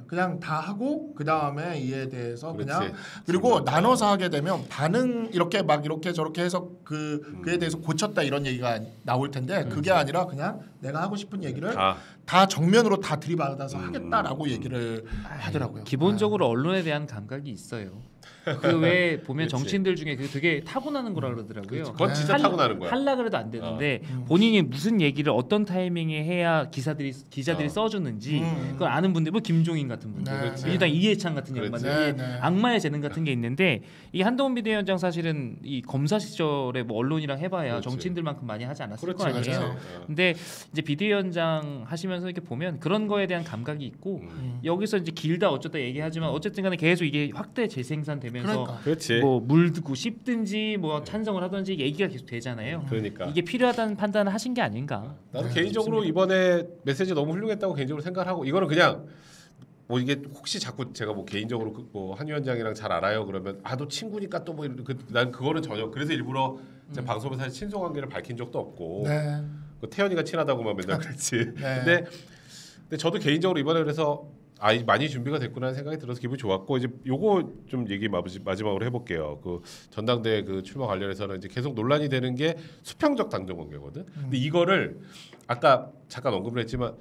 [SPEAKER 2] 그냥 다 하고 그 다음에 이에 대해서 그냥 그리고 나눠서 하게 되면 반응 이렇게 막 이렇게 저렇게 해서 그에 대해서 고쳤다 이런 얘기가 나올 텐데 그게 아니라 그냥 내가 하고 싶은 얘기를 다 정면으로 다 들이받아서 하겠다라고 얘기를 하더라고요.
[SPEAKER 3] 기본적으로 언론에 대한 감각이 있어요. 그 왜 보면 정치인들 중에 그게 되게 타고나는 거라 그러더라고요.
[SPEAKER 1] 그건 진짜 타고나는 거야.
[SPEAKER 3] 하려 그래도 안 되는데 본인이 무슨 얘기를 어떤 타이밍에 해야 기자들이 써주는지 그걸 아는 분들, 뭐 김종인 같은 분들, 민주당 이해찬 같은 양반들, 악마의 재능 같은 게 있는데 이 한동훈 비대위원장 사실은 이 검사 시절에 뭐 언론이랑 해봐야 정치인들만큼 많이 하지 않았을 거 아니에요. 근데 이제 비대위원장 하시면서 이렇게 보면 그런 거에 대한 감각이 있고 여기서 이제 길다 어쩌다 얘기하지만 어쨌든간에 계속 이게 확대 재생산되면. 뭐 물고 씹든지 뭐 찬성을 하든지 얘기가 계속 되잖아요.
[SPEAKER 1] 그러니까
[SPEAKER 3] 이게 필요하다는 판단을 하신 게 아닌가.
[SPEAKER 1] 나는 개인적으로 이번에 메시지 너무 훌륭했다고 개인적으로 생각하고 이거는 그냥 뭐 이게 혹시 자꾸 제가 뭐 개인적으로 뭐 한 위원장이랑 잘 알아요 그러면 너 친구니까 또 뭐 난 그거는 전혀 그래서 일부러 제 방송에서 사실 친소 관계를 밝힌 적도 없고 태연이가 친하다고만 맨날 그랬지. 근데 저도 개인적으로 이번에 그래서 많이 준비가 됐구나 하는 생각이 들어서 기분이 좋았고 이제 요거 좀 얘기 마지막으로 해볼게요. 그 전당대 그 출마 관련해서는 이제 계속 논란이 되는 게 수평적 당정 관계거든. 근데 이거를 아까 잠깐 언급을 했지만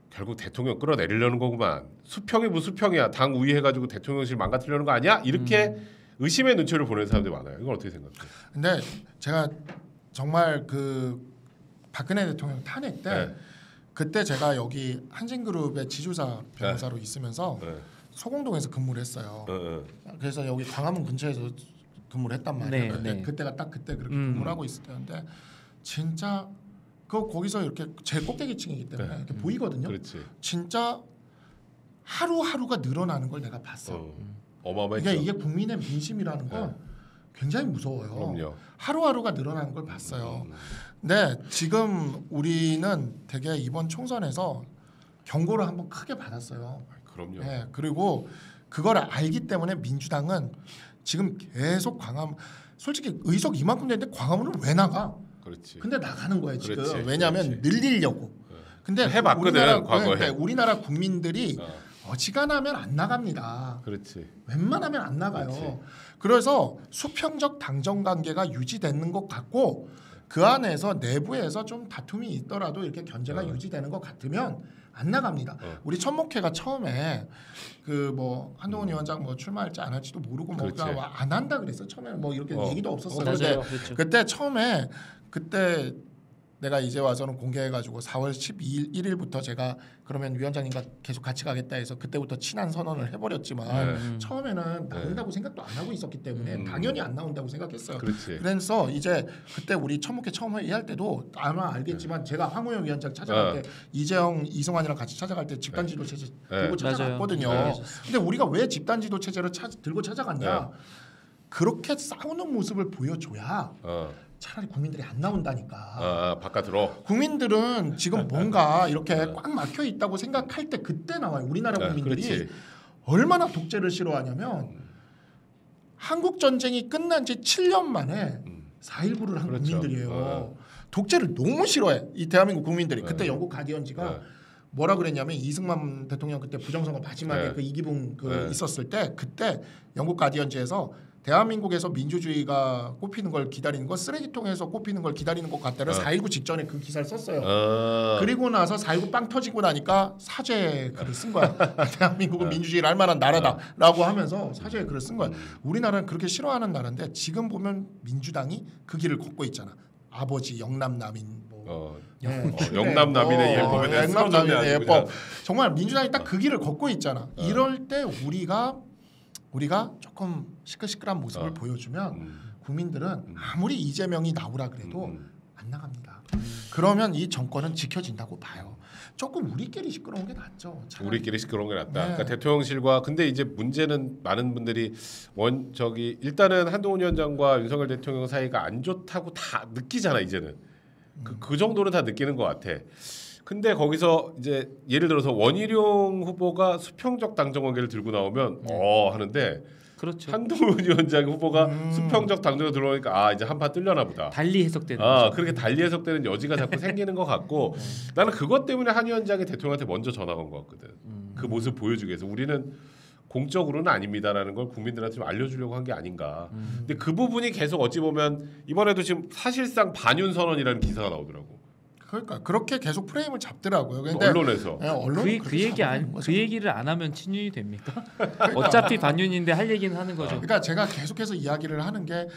[SPEAKER 1] 결국 대통령 끌어내리려는 거구만. 수평이 무슨 수평이야? 당 우위해가지고 대통령실 망가뜨리려는 거 아니야? 이렇게 의심의 눈초리를 보내는 사람들이 많아요. 이건 어떻게 생각해요?
[SPEAKER 2] 근데 제가 정말 그 박근혜 대통령 탄핵 때. 그때 제가 여기 한진그룹의 지주사 변호사로 있으면서 소공동에서 근무를 했어요. 그래서 여기 광화문 근처에서 근무를 했단 말이에요. 그때가 딱 그때 그렇게 근무를 하고 있을 때였는데 진짜 거기서 이렇게 제일 꼭대기층이기 때문에 이렇게 보이거든요. 진짜 하루하루가 늘어나는 걸 내가 봤어.
[SPEAKER 1] 어마어마했죠.
[SPEAKER 2] 이게 국민의 민심이라는 건 굉장히 무서워요.
[SPEAKER 1] 그럼요.
[SPEAKER 2] 하루하루가 늘어나는 걸 봤어요. 근데 지금 우리는 되게 이번 총선에서 경고를 한번 크게 받았어요.
[SPEAKER 1] 그럼요.
[SPEAKER 2] 그리고 그걸 알기 때문에 민주당은 지금 계속 솔직히 의석 이만큼 되는데 광화문을 왜 나가?
[SPEAKER 1] 그렇지.
[SPEAKER 2] 근데 나가는 거예요 지금.
[SPEAKER 1] 그렇지.
[SPEAKER 2] 왜냐하면 늘리려고. 근데
[SPEAKER 1] 해봤거든 과거에.
[SPEAKER 2] 우리나라 국민들이 어지간하면 안 나갑니다.
[SPEAKER 1] 그렇지.
[SPEAKER 2] 웬만하면 안 나가요. 그렇지. 그래서 수평적 당정 관계가 유지되는 것 같고 그 안에서 내부에서 좀 다툼이 있더라도 이렇게 견제가 유지되는 것 같으면 안 나갑니다. 우리 천목회가 처음에 그 뭐 한동훈 위원장 뭐 출마할지 안 할지도 모르고 뭐 안 한다 그랬어. 처음에 뭐 이렇게 얘기도 없었어요. 근데 그때 처음에 그때 내가 이제 와서는 공개해가지고 4월 12일 1일부터 제가 그러면 위원장님과 계속 같이 가겠다 해서 그때부터 친한 선언을 해버렸지만 처음에는 나온다고 생각도 안 하고 있었기 때문에 당연히 안 나온다고 생각했어요.
[SPEAKER 1] 그렇지.
[SPEAKER 2] 그래서 이제 그때 우리 천목회 처음 회의할 때도 아마 알겠지만 제가 황우영 위원장 찾아갈 때 이재영, 이승환이랑 같이 찾아갈 때 집단지도 체제 들고 찾아갔거든요. 근데 우리가 왜 집단지도 체제를 들고 찾아갔냐? 그렇게 싸우는 모습을 보여줘야 차라리 국민들이 안 나온다니까.
[SPEAKER 1] 바깥으로.
[SPEAKER 2] 국민들은 지금 뭔가 이렇게 꽉 막혀 있다고 생각할 때 그때 나와요. 우리나라 국민들이 얼마나 독재를 싫어하냐면 한국 전쟁이 끝난 지 7년 만에 4.19를 한 국민들이에요. 독재를 너무 싫어해. 이 대한민국 국민들이. 그때 영국 가디언지가 뭐라 그랬냐면 이승만 대통령 그때 부정선거 마지막에 그 이기붕 있었을 때 그때 영국 가디언지에서 대한민국에서 민주주의가 꼽히는 걸 기다리는 거 쓰레기통에서 꼽히는 걸 기다리는 것 같다는 4.19 직전에 그 기사를 썼어요. 그리고 나서 4.19 빵 터지고 나니까 사죄 글을 쓴 거야. 대한민국은 민주주의를 할 만한 나라다라고 하면서 사죄 글을 쓴 거야. 우리나라는 그렇게 싫어하는 나라인데 지금 보면 민주당이 그 길을 걷고 있잖아. 아버지 영남남인
[SPEAKER 1] 영남남인의 예법에 대한
[SPEAKER 2] 영남남인의 예법. 정말 민주당이 딱 그 길을 걷고 있잖아. 이럴 때 우리가 조금 시끌시끌한 모습을 보여주면 국민들은 아무리 이재명이 나오라 그래도 안 나갑니다. 그러면 이 정권은 지켜진다고 봐요. 조금 우리끼리 시끄러운 게 낫죠. 차라리.
[SPEAKER 1] 우리끼리 시끄러운 게 낫다. 그러니까 대통령실과 근데 이제 문제는 많은 분들이 일단은 한동훈 위원장과 윤석열 대통령 사이가 안 좋다고 다 느끼잖아 이제는. 그 정도는 다 느끼는 것 같아. 근데 거기서 이제 예를 들어서 원희룡 후보가 수평적 당정 관계를 들고 나오면 하는데
[SPEAKER 3] 그렇죠.
[SPEAKER 1] 한동훈 위원장 후보가 수평적 당정에 들어오니까 이제 한판 뜰려나 보다.
[SPEAKER 3] 달리 해석되는 거죠.
[SPEAKER 1] 그렇게 달리 해석되는 여지가 자꾸 생기는 것 같고 나는 그것 때문에 한 위원장이 대통령한테 먼저 전화 건 것 같거든. 그 모습 보여주기 위해서 우리는 공적으로는 아닙니다라는 걸 국민들한테 좀 알려주려고 한 게 아닌가. 근데 그 부분이 계속 어찌 보면 이번에도 지금 사실상 반윤 선언이라는 기사가 나오더라고.
[SPEAKER 2] 그러니까 그렇게 계속 프레임을 잡더라고요. 근데
[SPEAKER 1] 언론에서
[SPEAKER 3] 그 얘기를 안 하면 친윤이 됩니까? 어차피 반윤인데 할 얘기는 하는 거죠.
[SPEAKER 2] 그러니까 제가 계속해서 이야기를 하는 게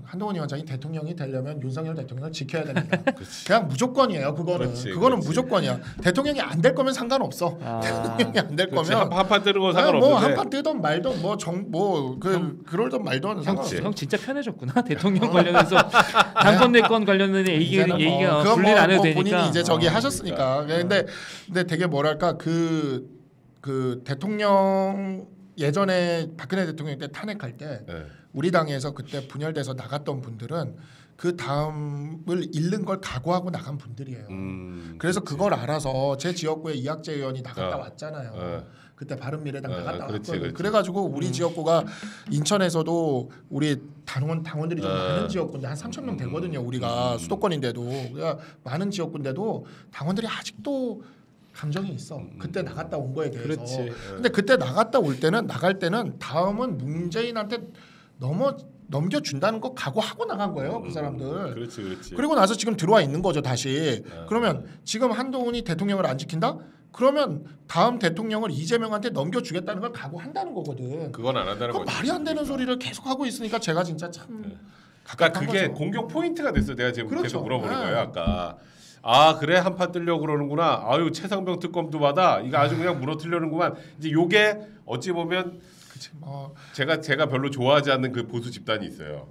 [SPEAKER 2] 한동훈 위원장이 대통령이 되려면 윤석열 대통령을 지켜야 됩니다. 그냥 무조건이에요. 그거는 무조건이야. 대통령이 안 될 거면 상관없어. 대통령이 안 될 거면
[SPEAKER 1] 한판 뜨는 건 상관없는데
[SPEAKER 2] 뭐 한판 뜨던 말던 그러던 말던 상관없어.
[SPEAKER 3] 형 진짜 편해졌구나. 대통령 관련해서 당권 내권 관련된 얘기가 분리 안 해도 되니까.
[SPEAKER 2] 본인이 이제 저기 하셨으니까. 근데 되게 뭐랄까 그 대통령 예전에 박근혜 대통령 때 탄핵할 때 우리 당에서 그때 분열돼서 나갔던 분들은 그 다음을 잃는 걸 각오하고 나간 분들이에요. 그래서 그걸 알아서 제 지역구에 이학재 의원이 나갔다 왔잖아요. 그때 바른미래당 나갔다 왔거든요. 그래가지고 우리 지역구가 인천에서도 우리 당원들이 좀 많은 지역구인데 한 3,000명 되거든요. 우리가 수도권인데도 그러니까 많은 지역구인데도 당원들이 아직도 감정이 있어. 그때 나갔다 온 거에 대해서. 근데 그때 나갈 때는 다음은 문재인한테 넘겨준다는 거 각오하고 나간 거예요. 그 사람들.
[SPEAKER 1] 그렇지.
[SPEAKER 2] 그리고 나서 지금 들어와 있는 거죠. 다시. 그러면 지금 한동훈이 대통령을 안 지킨다? 그러면 다음 대통령을 이재명한테 넘겨주겠다는 걸 각오한다는 거거든.
[SPEAKER 1] 그건 안 한다는 거지.
[SPEAKER 2] 말이 안 되는 소리를 계속 하고 있으니까 제가 진짜 참.
[SPEAKER 1] 그러니까 그게 공격 포인트가 됐어. 내가 지금 계속 물어보는 거예요. 아까. 그래 한판 뜨려고 그러는구나. 아유 최상병 특검도 받아. 이거 아주 그냥 무너뜨리려는구만. 이제 요게 어찌 보면 제가 별로 좋아하지 않는 그 보수 집단이 있어요.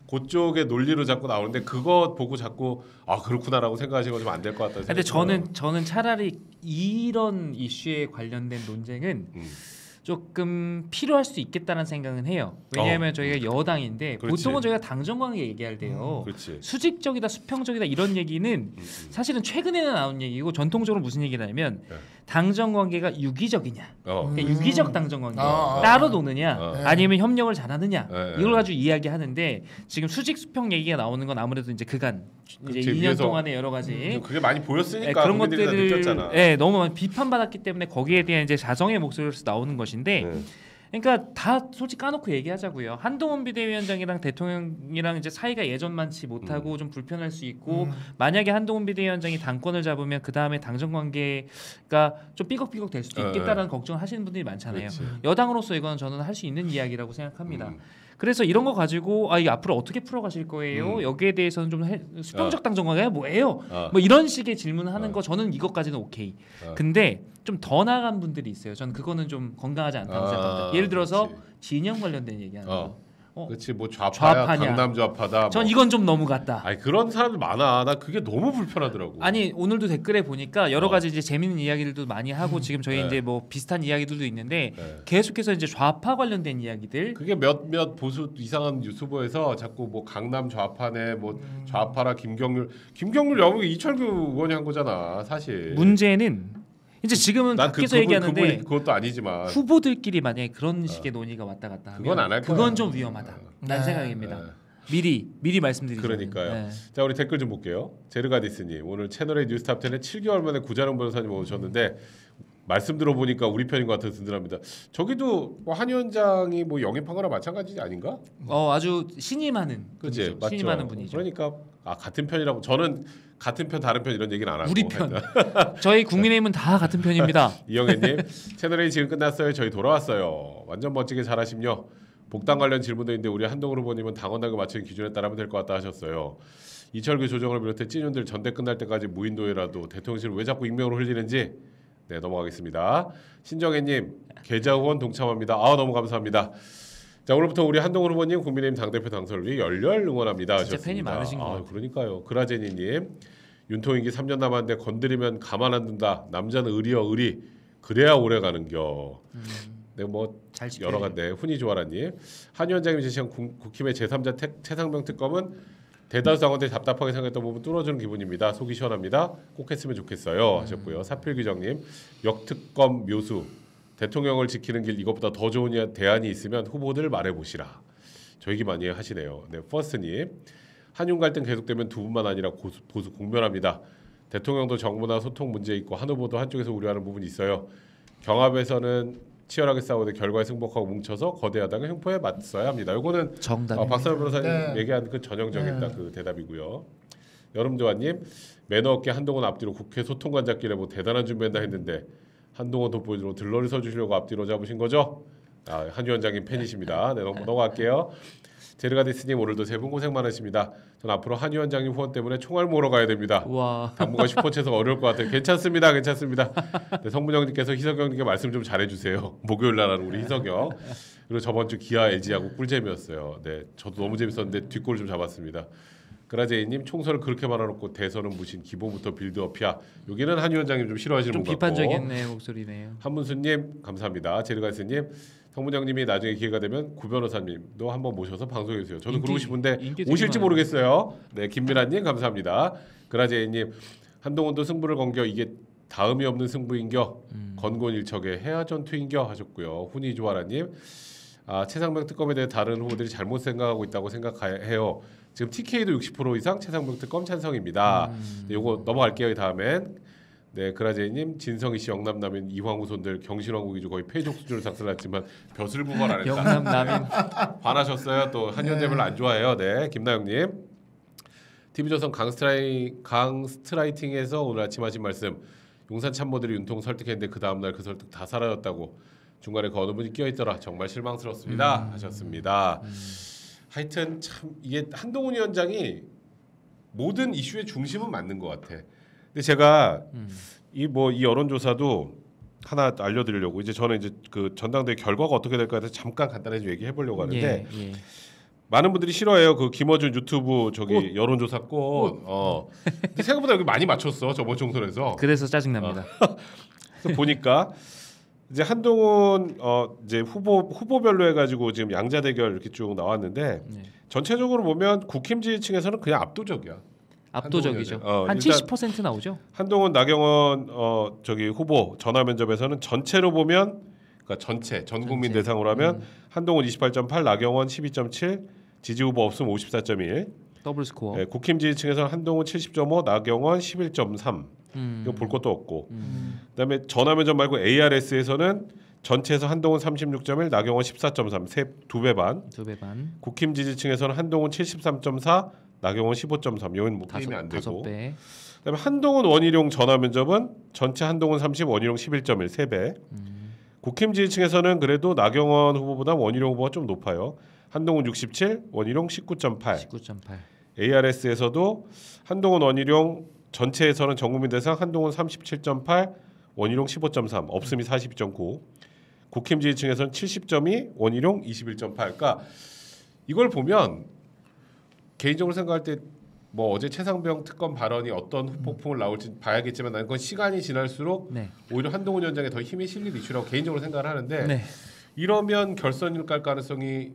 [SPEAKER 1] 그쪽의 논리로 자꾸 나오는데 그거 보고 자꾸 그렇구나라고 생각하시면 좀 안 될 것 같다.
[SPEAKER 3] 근데 저는 차라리 이런 이슈에 관련된 논쟁은 조금 필요할 수 있겠다는 생각은 해요. 왜냐하면 저희가 여당인데
[SPEAKER 1] 그렇지.
[SPEAKER 3] 보통은 저희가 당정관계 얘기할 때요. 수직적이다, 수평적이다 이런 얘기는 사실은 최근에는 나온 얘기고 전통적으로 무슨 얘기냐면 당정관계가 유기적이냐, 그러니까 유기적 당정관계 따로 노느냐, 아니면 협력을 잘하느냐 이걸 가지고 이야기하는데 지금 수직 수평 얘기가 나오는 건 아무래도 이제 그간 이제 2년 동안의 여러 가지
[SPEAKER 1] 그게 많이 보였으니까
[SPEAKER 3] 그런 것들을 느꼈잖아. 너무 많이 비판받았기 때문에 거기에 대한 이제 자성의 목소리로서 나오는 것인데. 그러니까 다 솔직히 까놓고 얘기하자고요. 한동훈 비대위원장이랑 대통령이랑 이제 사이가 예전만치 못하고 좀 불편할 수 있고 만약에 한동훈 비대위원장이 당권을 잡으면 그 다음에 당정 관계가 좀 삐걱삐걱 될 수도 있겠다라는 걱정을 하시는 분들이 많잖아요. 여당으로서 이건 저는 할 수 있는 이야기라고 생각합니다. 그래서 이런 거 가지고 이게 앞으로 어떻게 풀어가실 거예요? 여기에 대해서는 좀 수평적 당정관계가 뭐예요? 뭐 이런 식의 질문하는 거 저는 이것까지는 오케이. 근데 좀 더 나간 분들이 있어요. 저는 그거는 좀 건강하지 않다고 생각합니다. 예를 들어서 진영 관련된 얘기하는 거.
[SPEAKER 1] 그렇지 뭐 좌파냐 강남 좌파다.
[SPEAKER 3] 전 이건 좀 너무 같다.
[SPEAKER 1] 아니 그런 사람들 많아. 나 그게 너무 불편하더라고.
[SPEAKER 3] 아니 오늘도 댓글에 보니까 여러 가지 이제 재밌는 이야기들도 많이 하고 지금 저희 이제 뭐 비슷한 이야기들도 있는데 계속해서 이제 좌파 관련된 이야기들.
[SPEAKER 1] 그게 몇몇 보수 이상한 유튜버에서 자꾸 뭐 강남 좌파네 뭐 좌파라 김경률 여기 이철규 의원이 한 거잖아 사실.
[SPEAKER 3] 문제는 이제 지금은 밖에서 얘기하는데
[SPEAKER 1] 그것도 아니지만
[SPEAKER 3] 후보들끼리 만약에 그런 식의 논의가 왔다 갔다 하면
[SPEAKER 1] 그건 안 할 거야.
[SPEAKER 3] 그건 좀 위험하다. 난 생각입니다. 미리 말씀드리죠.
[SPEAKER 1] 그러니까요. 자 우리 댓글 좀 볼게요. 제르가디스님 오늘 채널의 뉴스탑 10에 7개월 만에 구자룡 변호사님 오셨는데 말씀 들어보니까 우리 편인 것 같아서 든든합니다. 저기도 뭐 한 위원장이 뭐 영입한 거나 마찬가지 아닌가?
[SPEAKER 3] 아주 신임하는
[SPEAKER 1] 그치
[SPEAKER 3] 분이죠. 신임하는 분이죠.
[SPEAKER 1] 그러니까 같은 편이라고 저는 같은 편 다른 편 이런 얘기는 안 하고
[SPEAKER 3] 우리 편. 저희 국민의힘은 다 같은 편입니다.
[SPEAKER 1] 이영애님 채널A 지금 끝났어요. 저희 돌아왔어요. 완전 멋지게 잘하심요. 복당 관련 질문도 있는데 우리 한동훈 후보님은 당원당규 맞추는 기준에 따르면 될 것 같다 하셨어요. 이철규 조정을 비롯해 찐윤들 전대 끝날 때까지 무인도에라도 대통령실을 왜 자꾸 익명으로 흘리는지 네 넘어가겠습니다. 신정혜님 계좌 후원 동참합니다. 너무 감사합니다. 자 오늘부터 우리 한동훈 후보님 국민의힘 당대표 당선을 위해 열렬 응원합니다.
[SPEAKER 3] 진짜 팬이 많으신 것 같아요.
[SPEAKER 1] 그러니까요. 그라제니님 윤통임기 3년 남았는데 건드리면 가만 안 둔다. 남자는 의리여 의리 그래야 오래 가는겨. 네, 뭐 여러 가지 훈이 조아라님 한 위원장님 제시한 국힘의 제3자 최상병 특검은 대다수 당원들이 답답하게 생각했던 부분 뚫어주는 기분입니다. 속이 시원합니다. 꼭 했으면 좋겠어요 하셨고요. 사필규정님 역특검 묘수 대통령을 지키는 길 이것보다 더 좋은 대안이 있으면 후보들 말해보시라. 저 얘기 많이 하시네요. 네, 퍼스트님 한윤 갈등 계속되면 두 분만 아니라 보수 공멸합니다. 대통령도 정부나 소통 문제 있고 한 후보도 한쪽에서 우려하는 부분이 있어요. 경합에서는 치열하게 싸우되 결과에 승복하고 뭉쳐서 거대 야당의 횡포에 맞서야 합니다. 이거는 박사님 변호사님 얘기한 그 전형적인 그 대답이고요. 여름조아님 매너 없게 한동훈 앞뒤로 국회 소통관 잡기를 뭐 대단한 준비한다 했는데 한동훈 돋보이로 들러리 서주시려고 앞뒤로 잡으신 거죠? 한 위원장님 팬이십니다. 네, 넘어갈게요. 제르가디스님 오늘도 세 분 고생 많으십니다. 전 앞으로 한 위원장님 후원 때문에 총알 모으러 가야 됩니다. 당분간 슈퍼챗에서 어려울 것 같아요. 괜찮습니다. 네, 성문영님께서 희석영님께 말씀 좀 잘해주세요. 목요일 날 하는 우리 희석영. 그리고 저번 주 기아 LG하고 꿀잼이었어요. 네, 저도 너무 재밌었는데 뒷골 좀 잡았습니다. 그라제이님 총선을 그렇게 말아놓고 대선은 무신 기본부터 빌드업이야. 여기는 한 위원장님 좀 싫어하시는 분 같고.
[SPEAKER 3] 비판적인 목소리네요.
[SPEAKER 1] 한문수님 감사합니다. 제르가스님 성문영님이 나중에 기회가 되면 구 변호사님도 한번 모셔서 방송해 주세요. 저도 그러고 싶은데 오실지 모르겠어요. 네, 김미란님 감사합니다. 그라제이님 한동훈도 승부를 건겨 이게 다음이 없는 승부인겨 건곤일척의 해야전투인겨 하셨고요. 훈이조아라님 최상병 특검에 대해 다른 후보들이 잘못 생각하고 있다고 생각해요. 지금 TK도 60% 이상 최상병 특검 찬성입니다. 네, 요거 넘어갈게요. 다음엔 네 그라제이님 진성희 씨 영남남인 이황우 손들 경신왕국 위주 거의 패족 수준을 작살났지만 벼슬 구걸 안 했다.
[SPEAKER 3] 영남남인
[SPEAKER 1] 반하셨어요. 또 한현재 별로 안 좋아해요. 네 김나영님 TV조선 강스트라이팅에서 오늘 아침 하신 말씀 용산 참모들이 윤통 설득했는데 그 다음날 그 설득 다 사라졌다고 중간에 그 어느 분이 끼어있더라. 정말 실망스럽습니다 하셨습니다. 하여튼 참 이게 한동훈 위원장이 모든 이슈의 중심은 맞는 것 같아. 근데 제가 이 여론조사도 하나 알려드리려고 이제 저는 이제 그 전당대회 결과가 어떻게 될까에 대해서 잠깐 간단하게 얘기해 보려고 하는데 많은 분들이 싫어해요. 그 김어준 유튜브 저기 여론조사 꽃. 근데 생각보다 여기 많이 맞췄어 저번 총선에서.
[SPEAKER 3] 그래서 짜증납니다.
[SPEAKER 1] 그래서 보니까 이제 한동훈 이제 후보별로 해가지고 지금 양자 대결 이렇게 쭉 나왔는데 네. 전체적으로 보면 국힘 지지층에서는 그냥 압도적이야.
[SPEAKER 3] 압도적이죠. 한 70% 나오죠.
[SPEAKER 1] 한동훈 나경원 저기 후보 전화 면접에서는 전체로 보면 그러니까 전 국민 대상으로 하면 한동훈 28.8, 나경원 12.7, 지지 후보 없음 54.1.
[SPEAKER 3] 더블 스코어.
[SPEAKER 1] 네, 국힘 지지층에서는 한동훈 70.5, 나경원 11.3. 이거 볼 것도 없고. 그다음에 전화 면접 말고 ARS에서는 전체에서 한동훈 36.1, 나경원 14.3, 두 배 반. 국힘 지지층에서는 한동훈 73.4, 나경원 15.3. 이건 뭐 게임이 안 되고.
[SPEAKER 3] 5배.
[SPEAKER 1] 그다음에 한동훈 원희룡 전화 면접은 전체 한동훈 30, 원희룡 11.1, 3배. 국힘 지지층에서는 그래도 나경원 후보보다 원희룡 후보가 좀 높아요. 한동훈 67, 원희룡 19.8. ARS에서도 한동훈 원희룡 전체에서는 전국민 대상 한동훈 37.8, 원희룡 15.3, 없음이 42.9. 국힘 지지층에서는 70.2, 원희룡 21.8. 그러니까 이걸 보면 개인적으로 생각할 때 뭐 어제 최상병 특검 발언이 어떤 후폭풍을 나올지 봐야겠지만 나는 그건 시간이 지날수록 네. 오히려 한동훈 위원장에 더 힘이 실릴 이슈라고 개인적으로 생각을 하는데 네. 이러면 결선을 깔 가능성이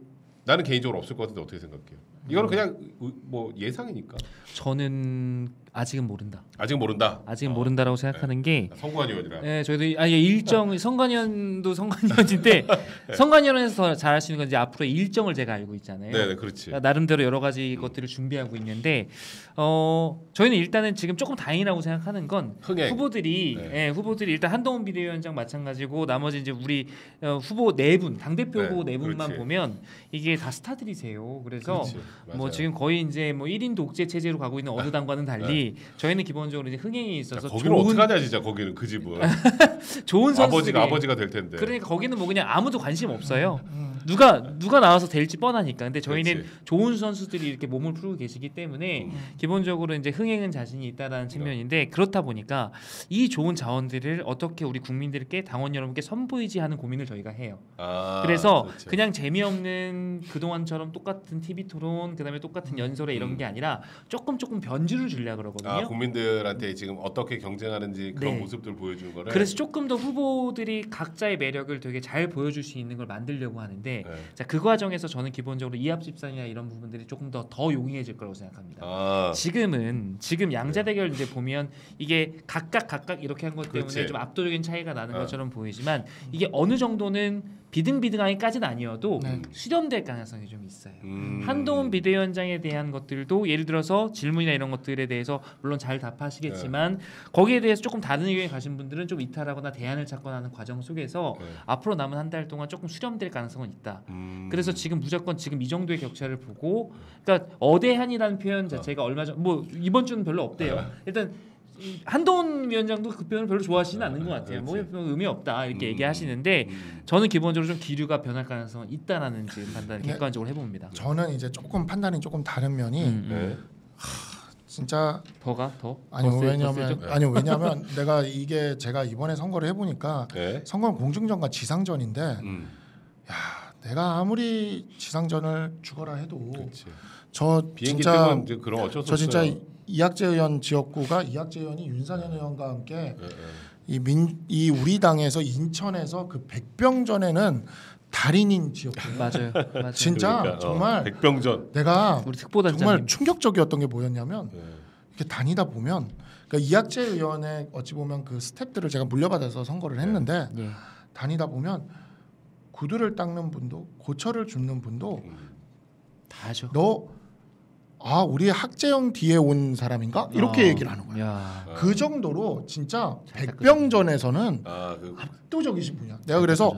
[SPEAKER 1] 나는 개인적으로 없을 것 같은데 어떻게 생각해요? 이거는 그냥 뭐 예상이니까.
[SPEAKER 3] 저는 아직은 모른다.
[SPEAKER 1] 아직 모른다.
[SPEAKER 3] 아직은 모른다라고 생각하는 게
[SPEAKER 1] 선관위 의원이라.
[SPEAKER 3] 네, 저희도 일정 선관위원도 선관위원인데 네. 선관위원회에서 잘 할 수 있는 건 이제 앞으로 일정을 제가 알고 있잖아요.
[SPEAKER 1] 네, 그렇지.
[SPEAKER 3] 그러니까 나름대로 여러 가지 것들을 준비하고 있는데 저희는 일단은 지금 조금 다행이라고 생각하는 건 후보들이 후보들이 일단 한동훈 비대위원장 마찬가지고 나머지 이제 우리 후보 네 분 당 대표 후보 네 분만 그렇지. 보면 이게 다 스타들이세요. 그래서 뭐 지금 거의 이제 뭐 1인 독재 체제로 가고 있는 어느 당과는 달리 저희는 기본적으로 이제 흥행이 있어서
[SPEAKER 1] 거기는 어떡하냐 진짜 거기는 그 집은
[SPEAKER 3] 좋은 선수들이
[SPEAKER 1] 아버지가 될 텐데.
[SPEAKER 3] 그러니까 거기는 뭐 그냥 아무도 관심 없어요. 누가 나와서 될지 뻔하니까. 근데 저희는 그렇지. 좋은 선수들이 이렇게 몸을 풀고 계시기 때문에 기본적으로 이제 흥행은 자신이 있다라는 측면인데 그렇다 보니까 이 좋은 자원들을 어떻게 우리 국민들께 당원 여러분께 선보이지 하는 고민을 저희가 해요. 그래서 그렇지. 그냥 재미없는 그동안처럼 똑같은 TV 토론 그다음에 똑같은 연설회 이런 게 아니라 조금 변주를 주려고 그러거든요.
[SPEAKER 1] 국민들한테 지금 어떻게 경쟁하는지 그런
[SPEAKER 3] 네.
[SPEAKER 1] 모습들 보여주는 거를.
[SPEAKER 3] 그래서 조금 더 후보들이 각자의 매력을 되게 잘 보여줄 수 있는 걸 만들려고 하는데 자, 그 과정에서 저는 기본적으로 이합집산이나 이런 부분들이 조금 더 용이해질 거라고 생각합니다. 지금 양자 대결 이제 보면 이게 각각 이렇게 한 것 때문에 그렇지. 좀 압도적인 차이가 나는 것처럼 보이지만 이게 어느 정도는 비등비등하기까지는 아니어도 수렴될 가능성이 좀 있어요. 한동훈 비대위원장에 대한 것들도 예를 들어서 질문이나 이런 것들에 대해서 물론 잘 답하시겠지만 거기에 대해서 조금 다른 의견이 가신 분들은 좀 이탈하거나 대안을 찾거나 하는 과정 속에서 앞으로 남은 한 달 동안 조금 수렴될 가능성은 있다. 그래서 지금 무조건 지금 이 정도의 격차를 보고 그러니까 어대한이라는 표현 자체가 얼마 전 뭐 이번 주는 별로 없대요. 일단 한동훈 위원장도 그 표현을 별로 좋아하시지는 않는 것 같아요. 뭐 의미 없다 이렇게 얘기하시는데 저는 기본적으로 좀 기류가 변할 가능성은 있다라는 지금 판단을 객관적으로 해봅니다.
[SPEAKER 2] 저는 이제 조금 판단이 조금 다른 면이 진짜
[SPEAKER 3] 더?
[SPEAKER 2] 왜냐면 내가 제가 이번에 선거를 해보니까 선거는 공중전과 지상전인데 야 내가 아무리 지상전을 죽어라 해도 저 진짜
[SPEAKER 1] 그런 어쩔 수
[SPEAKER 2] 저 진짜 이학재 의원 지역구가 이학재 의원이 윤상현 의원과 함께 이 우리 당에서 인천에서 그 백병전에는 달인인 지역구
[SPEAKER 3] 맞아요.
[SPEAKER 2] 진짜
[SPEAKER 1] 그러니까,
[SPEAKER 2] 정말
[SPEAKER 1] 백병전
[SPEAKER 2] 내가
[SPEAKER 3] 우리 특보단장님.
[SPEAKER 2] 정말 충격적이었던 게 뭐였냐면 이렇게 다니다 보면 그러니까 이학재 의원의 어찌 보면 그 스텝들을 제가 물려받아서 선거를 했는데 다니다 보면 구두를 닦는 분도 고철을 줍는 분도
[SPEAKER 3] 다 하죠.
[SPEAKER 2] 우리 학재영 뒤에 온 사람인가? 이렇게 얘기를 하는 거야.
[SPEAKER 3] 야.
[SPEAKER 2] 그 정도로 진짜 백병전에서는 압도적이신 분이야. 내가 그래서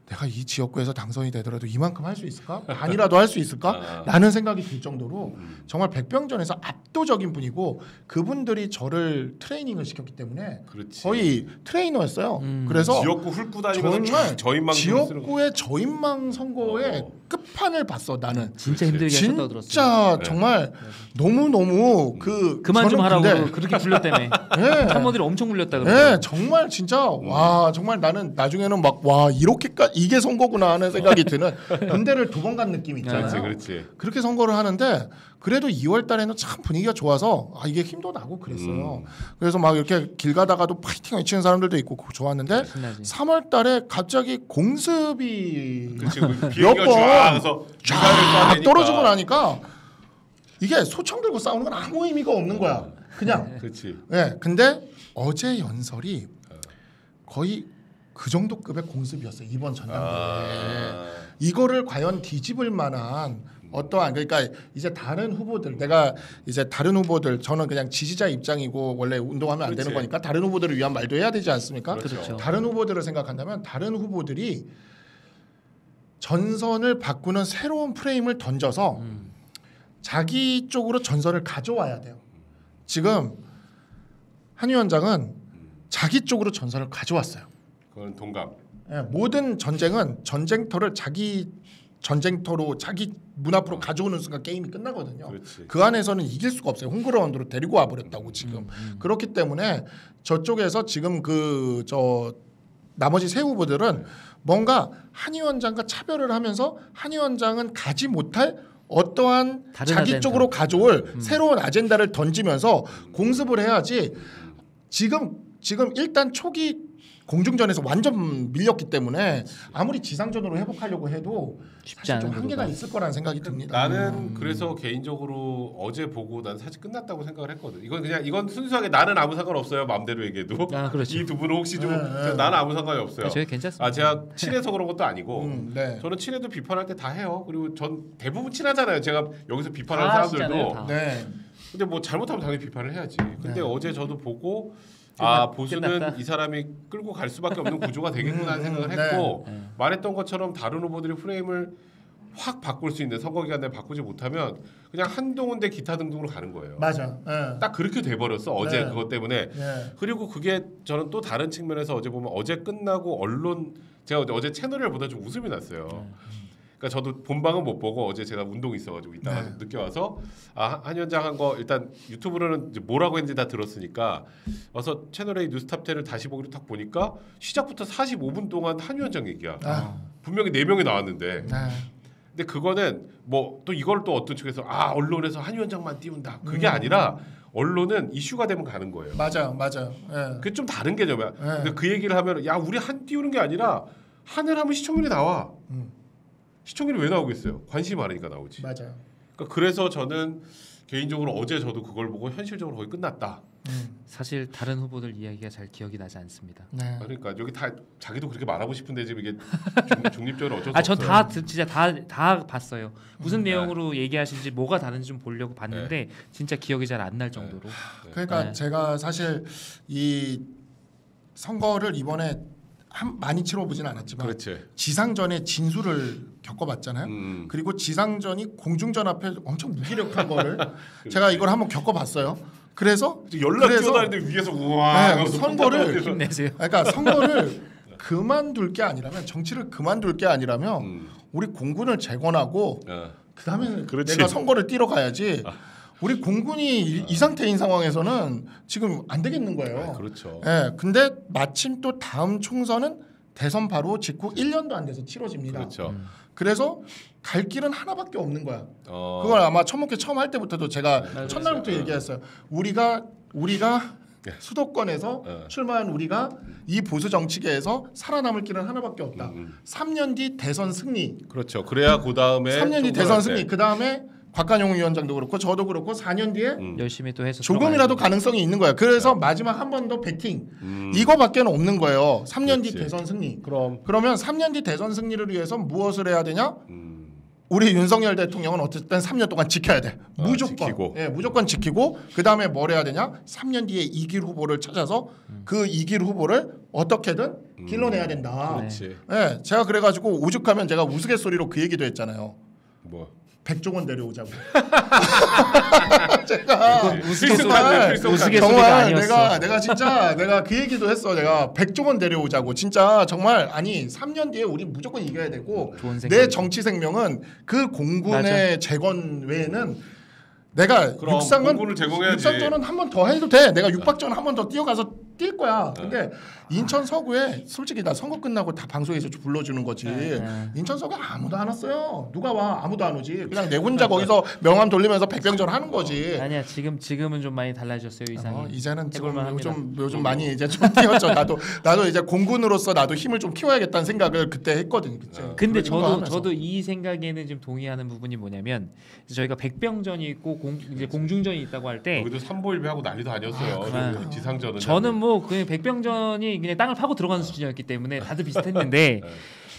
[SPEAKER 2] 내가 이 지역구에서 당선이 되더라도 이만큼 할 수 있을까? 반이라도 할 수 있을까? 라는 생각이 들 정도로 정말 백병전에서 압도적인 분이고 그분들이 저를 트레이닝을 시켰기 때문에
[SPEAKER 1] 그렇지.
[SPEAKER 2] 거의 트레이너였어요. 그래서
[SPEAKER 1] 지역구 훑고 다니면서
[SPEAKER 2] 정말
[SPEAKER 1] 저인망
[SPEAKER 2] 지역구의 저인망 선거의 끝판을 봤어 나는.
[SPEAKER 3] 진짜 힘들게 하셨다고 들었어요.
[SPEAKER 2] 진짜 정말 너무
[SPEAKER 3] 그만 좀 하라고
[SPEAKER 2] 근데,
[SPEAKER 3] 그렇게 불렸다며.
[SPEAKER 2] 네.
[SPEAKER 3] 참모들이 엄청 불렸다 그러고.
[SPEAKER 2] 네, 정말 진짜 와 정말 나는 나중에는 막 와 이렇게까지 이게 선거구나 하는 생각이 드는 군대를 2번 간 느낌 있잖아요.
[SPEAKER 1] 그렇지.
[SPEAKER 2] 그렇게 선거를 하는데 그래도 2월 달에는 참 분위기가 좋아서 이게 힘도 나고 그랬어요. 그래서 막 이렇게 길 가다가도 파이팅 외치는 사람들도 있고 좋았는데
[SPEAKER 3] 신나지.
[SPEAKER 2] 3월 달에 갑자기 공습이
[SPEAKER 1] 몇번
[SPEAKER 2] 쫙 떨어지고 나니까 이게 소총 들고 싸우는 건 아무 의미가 없는 거야. 그냥.
[SPEAKER 1] 그렇지.
[SPEAKER 2] 네, 근데 어제 연설이 거의 그 정도 급의 공습이었어요. 이번 전당대회. 이거를 과연 뒤집을 만한 어떠한 그러니까 이제 다른 후보들 내가 이제 다른 후보들 저는 그냥 지지자 입장이고 원래 운동하면 안 되는 거니까 다른 후보들을 위한 말도 해야 되지 않습니까?
[SPEAKER 3] 그렇죠.
[SPEAKER 2] 다른 후보들을 생각한다면 다른 후보들이 전선을 바꾸는 새로운 프레임을 던져서 자기 쪽으로 전선을 가져와야 돼요. 지금 한 위원장은 자기 쪽으로 전선을 가져왔어요.
[SPEAKER 1] 그건 동감.
[SPEAKER 2] 예, 모든 전쟁은 전쟁터를 자기 전쟁터로 자기 문 앞으로 가져오는 순간 게임이 끝나거든요.
[SPEAKER 1] 그렇지.
[SPEAKER 2] 그 안에서는 이길 수가 없어요. 홈그라운드로 데리고 와버렸다고 지금. 그렇기 때문에 저쪽에서 지금 나머지 세 후보들은 뭔가 한 위원장과 차별을 하면서 한 위원장은 가지 못할 어떠한 자기
[SPEAKER 3] 아젠다.
[SPEAKER 2] 쪽으로 가져올 새로운 아젠다를 던지면서 공습을 해야지. 지금 일단 초기 공중전에서 완전 밀렸기 때문에 아무리 지상전으로 회복하려고 해도 사실 좀 한계가 있을 거라는 생각이 듭니다.
[SPEAKER 1] 나는 그래서 개인적으로 어제 보고 난 사실 끝났다고 생각을 했거든. 이건 순수하게 나는 아무 상관 없어요. 마음대로 얘기해도.
[SPEAKER 3] 그렇죠.
[SPEAKER 1] 이 두 분은 혹시 좀 나는 아무 상관이 없어요.
[SPEAKER 3] 저희 괜찮습니다.
[SPEAKER 1] 제가 친해서 그런 것도 아니고
[SPEAKER 2] 네.
[SPEAKER 1] 저는 친해도 비판할 때 다 해요. 그리고 전 대부분 친하잖아요. 제가 여기서 비판하는 사람들도.
[SPEAKER 2] 네.
[SPEAKER 1] 근데 뭐 잘못하면 당연히 비판을 해야지. 근데 어제 저도 보고 보수는
[SPEAKER 3] 끝났다.
[SPEAKER 1] 이 사람이 끌고 갈 수밖에 없는 구조가 되겠구나 하는 생각을 했고 말했던 것처럼 다른 후보들이 프레임을 확 바꿀 수 있는 선거 기간 내에 바꾸지 못하면 그냥 한동훈 대 기타 등등으로 가는 거예요.
[SPEAKER 2] 맞아.
[SPEAKER 1] 딱 그렇게 돼버렸어 어제 그것 때문에. 그리고 그게 저는 또 다른 측면에서 어제 보면 어제 끝나고 언론 제가 어제 채널을 보다 좀 웃음이 났어요. 그러니까 저도 본방은 못 보고 어제 제가 운동이 있어가지고 이따가 좀 늦게 와서 한 위원장 한 거 일단 유튜브로는 이제 뭐라고 했는지 다 들었으니까 와서 채널A 뉴스탑 10을 다시 보기로 딱 보니까 시작부터 45분 동안 한 위원장 얘기야. 분명히 4명이 나왔는데. 근데 그거는 뭐 또 이걸 또 어떤 측에서 언론에서 한 위원장만 띄운다. 그게 아니라 언론은 이슈가 되면 가는 거예요.
[SPEAKER 2] 맞아.
[SPEAKER 1] 그게 좀 다른 개념이야. 근데 그 얘기를 하면 우리 한 띄우는 게 아니라 한을 하면 시청률이 나와. 시청률이 왜 나오겠어요? 관심이 많으니까 나오지.
[SPEAKER 2] 맞아요.
[SPEAKER 1] 그러니까 그래서 저는 개인적으로 어제 저도 그걸 보고 현실적으로 거의 끝났다.
[SPEAKER 3] 사실 다른 후보들 이야기가 잘 기억이 나지 않습니다.
[SPEAKER 2] 네.
[SPEAKER 1] 그러니까 여기 다 자기도 그렇게 말하고 싶은데 지금 이게 중립적으로 어쩔 수 없어요.
[SPEAKER 3] 전 진짜 다 봤어요. 무슨 내용으로 얘기하실지 뭐가 다른지 좀 보려고 봤는데 진짜 기억이 잘 안 날 정도로.
[SPEAKER 2] 그러니까 제가 사실 이 선거를 이번에 많이 치러보진 않았지만
[SPEAKER 1] 그렇지.
[SPEAKER 2] 지상전에 진수를 겪어봤잖아요. 그리고 지상전이 공중전 앞에 엄청 무기력한 거를 제가 이걸 한번 겪어봤어요. 그래서
[SPEAKER 1] 뛰어다니는데 위에서 우와
[SPEAKER 2] 선거를
[SPEAKER 3] 힘내세요.
[SPEAKER 2] 그러니까 선거를 그만둘 게 아니라면 정치를 그만둘 게 아니라면 우리 공군을 재건하고 그다음에 내가 선거를 뛰러 가야지. 우리 공군이 이 상태인 상황에서는 지금 안 되겠는 거예요.
[SPEAKER 1] 그렇죠.
[SPEAKER 2] 근데 마침 또 다음 총선은 대선 바로 직후 1년도 안 돼서 치러집니다.
[SPEAKER 1] 그렇죠.
[SPEAKER 2] 그래서 갈 길은 하나밖에 없는 거야. 그걸 아마 천목회 처음 할 때부터도 제가 첫날부터 얘기했어요. 우리가 수도권에서 출마한 우리가 이 보수 정치계에서 살아남을 길은 하나밖에 없다. 3년 뒤 대선 승리.
[SPEAKER 1] 그렇죠. 그래야 그 다음에
[SPEAKER 2] 3년 뒤 대선 승리. 그 다음에 곽관용 위원장도 그렇고 저도 그렇고 4년 뒤에
[SPEAKER 3] 열심히 또 해서
[SPEAKER 2] 조금이라도 가능성이 있는 거예요. 그래서 마지막 한 번 더 배팅 이거밖에는 없는 거예요. 3년 뒤 대선 승리. 그러면 3년 뒤 대선 승리를 위해서 무엇을 해야 되냐? 우리 윤석열 대통령은 어쨌든 3년 동안 지켜야 돼. 무조건.
[SPEAKER 1] 지키고.
[SPEAKER 2] 무조건 지키고 그 다음에 뭘 해야 되냐? 3년 뒤에 이길 후보를 찾아서 그 이길 후보를 어떻게든 길러내야 된다.
[SPEAKER 1] 그렇지.
[SPEAKER 2] 제가 그래가지고 오죽하면 제가 우스갯소리로 그 얘기도 했잖아요.
[SPEAKER 1] 뭐?
[SPEAKER 2] 백종원 데려오자고.
[SPEAKER 3] 제가 우스갯소리가 아니었어.
[SPEAKER 2] 내가 진짜 내가 그 얘기도 했어. 내가 백종원 데려오자고. 진짜 정말 3년 뒤에 우리 무조건 이겨야 되고 내 정치 생명은 그 공군의 재건 외에는 내가
[SPEAKER 1] 육상은 공군을 제공해야지.
[SPEAKER 2] 육상전은 한 번 더 해도 돼. 내가 육박전 한 번 더 뛰어가서 뛸 거야. 근데 인천 서구에 솔직히 나 선거 끝나고 다 방송에서 불러주는 거지. 인천 서구에 아무도 안 왔어요. 누가 와? 아무도 안 오지. 그냥 내 혼자 거기서 명함 돌리면서 백병전 하는 거지.
[SPEAKER 3] 아니야 지금은 좀 많이 달라졌어요 이상이.
[SPEAKER 2] 이제는 요즘 많이 이제 좀 뛰었죠. 나도 이제 공군으로서 나도 힘을 좀 키워야겠다는 생각을 그때 했거든.
[SPEAKER 3] 근데 저도 이 생각에는 좀 동의하는 부분이 뭐냐면 저희가 백병전이 있고 이제 공중전이 있다고 할 때
[SPEAKER 1] 여기도 삼보일배하고 난리도 아니었어요. 지상전은.
[SPEAKER 3] 저는 뭐 그냥 백병전이 그냥 땅을 파고 들어가는 수준이었기 때문에 다들 비슷했는데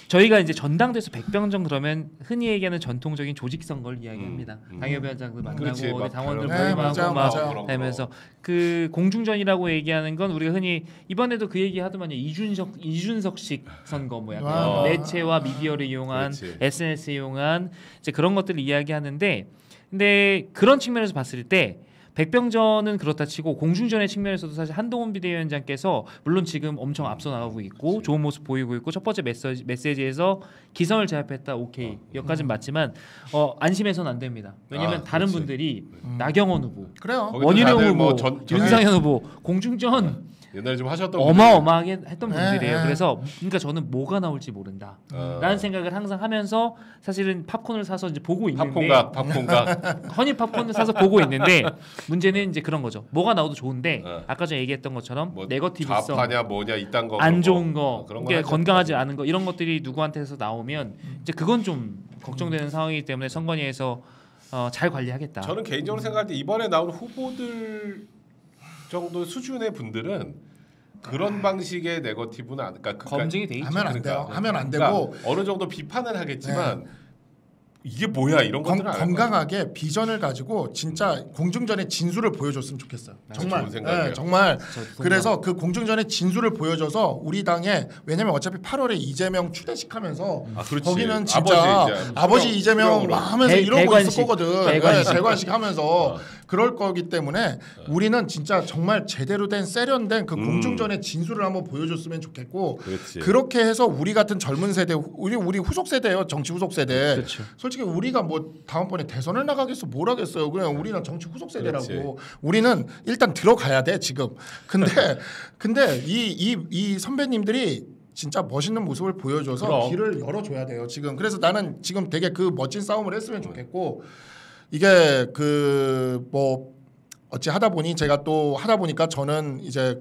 [SPEAKER 3] 저희가 이제 전당대에서 백병전 그러면 흔히 얘기하는 전통적인 조직 선거를 이야기합니다. 당협위원장들 만나고 당원들 모임하고 막 하면서 그 공중전이라고 얘기하는 건 우리가 흔히 이번에도 그 얘기 하더만요. 이준석식 선거 뭐 약간 매체와 미디어를 이용한 SNS를 이용한 이제 그런 것들을 이야기하는데 근데 그런 측면에서 봤을 때 백병전은 그렇다 치고 공중전의 측면에서도 사실 한동훈 비대위원장께서 물론 지금 엄청 앞서 나가고 있고 좋은 모습 보이고 있고 첫 번째 메시지에서 기선을 제압했다 오케이 여기까지는 맞지만 안심해서는 안 됩니다. 왜냐하면 다른 분들이 나경원 후보, 원희룡 후보, 윤상현 후보 공중전
[SPEAKER 1] 옛날에 좀 하셨던
[SPEAKER 3] 어마어마하게 했던 분들이에요. 그래서 그러니까 저는 뭐가 나올지 모른다라는 생각을 항상 하면서 사실은 팝콘을 사서 이제 보고 있는데
[SPEAKER 1] 팝콘각
[SPEAKER 3] 허니 팝콘을 사서 보고 있는데 문제는 이제 그런 거죠. 뭐가 나와도 좋은데 아까 전에 얘기했던 것처럼
[SPEAKER 1] 뭐
[SPEAKER 3] 네거티브 있어,
[SPEAKER 1] 좌파냐 뭐냐 이딴 거
[SPEAKER 3] 안 좋은 거, 그러니까 건강하지 않은 거 이런 것들이 누구한테서 나오면 이제 그건 좀 걱정되는 상황이기 때문에 선관위에서 잘 관리하겠다.
[SPEAKER 1] 저는 개인적으로 생각할 때 이번에 나온 후보들 정도 수준의 분들은 그런 방식의 네거티브는 그러니까
[SPEAKER 3] 검증이 돼 있죠.
[SPEAKER 2] 하면 안 돼요. 하면 안 되고
[SPEAKER 1] 그러니까 어느 정도 비판은 하겠지만 이게 뭐야 이런 것들은
[SPEAKER 2] 건강하게 비전을 가지고 진짜 공중전의 진수를 보여줬으면 좋겠어요. 정말
[SPEAKER 1] 좋은 생각이에요.
[SPEAKER 2] 정말 그래서 그 공중전의 진수를 보여줘서 우리 당에 왜냐면 어차피 8월에 이재명 추대식하면서 거기는 진짜 아버지 이재명 하면서 이런 거 있을 거거든. 대관식 하면서 그럴 거기 때문에 우리는 진짜 정말 제대로 된 세련된 그 공중전의 진수를 한번 보여줬으면 좋겠고 그렇게 해서 우리 같은 젊은 세대 우리 후속 세대예요. 정치 후속 세대.
[SPEAKER 3] 그렇죠.
[SPEAKER 2] 솔직히 우리가 뭐 다음번에 대선을 나가겠어 뭘 하겠어요. 그냥 우리는 정치 후속 세대라고. 우리는 일단 들어가야 돼 지금. 근데 이 선배님들이 진짜 멋있는 모습을 보여줘서 길을 열어줘야 돼요 지금. 그래서 나는 지금 되게 그 멋진 싸움을 했으면 좋겠고 이게 그 뭐 어찌 하다 보니 제가 또 하다 보니까 저는 이제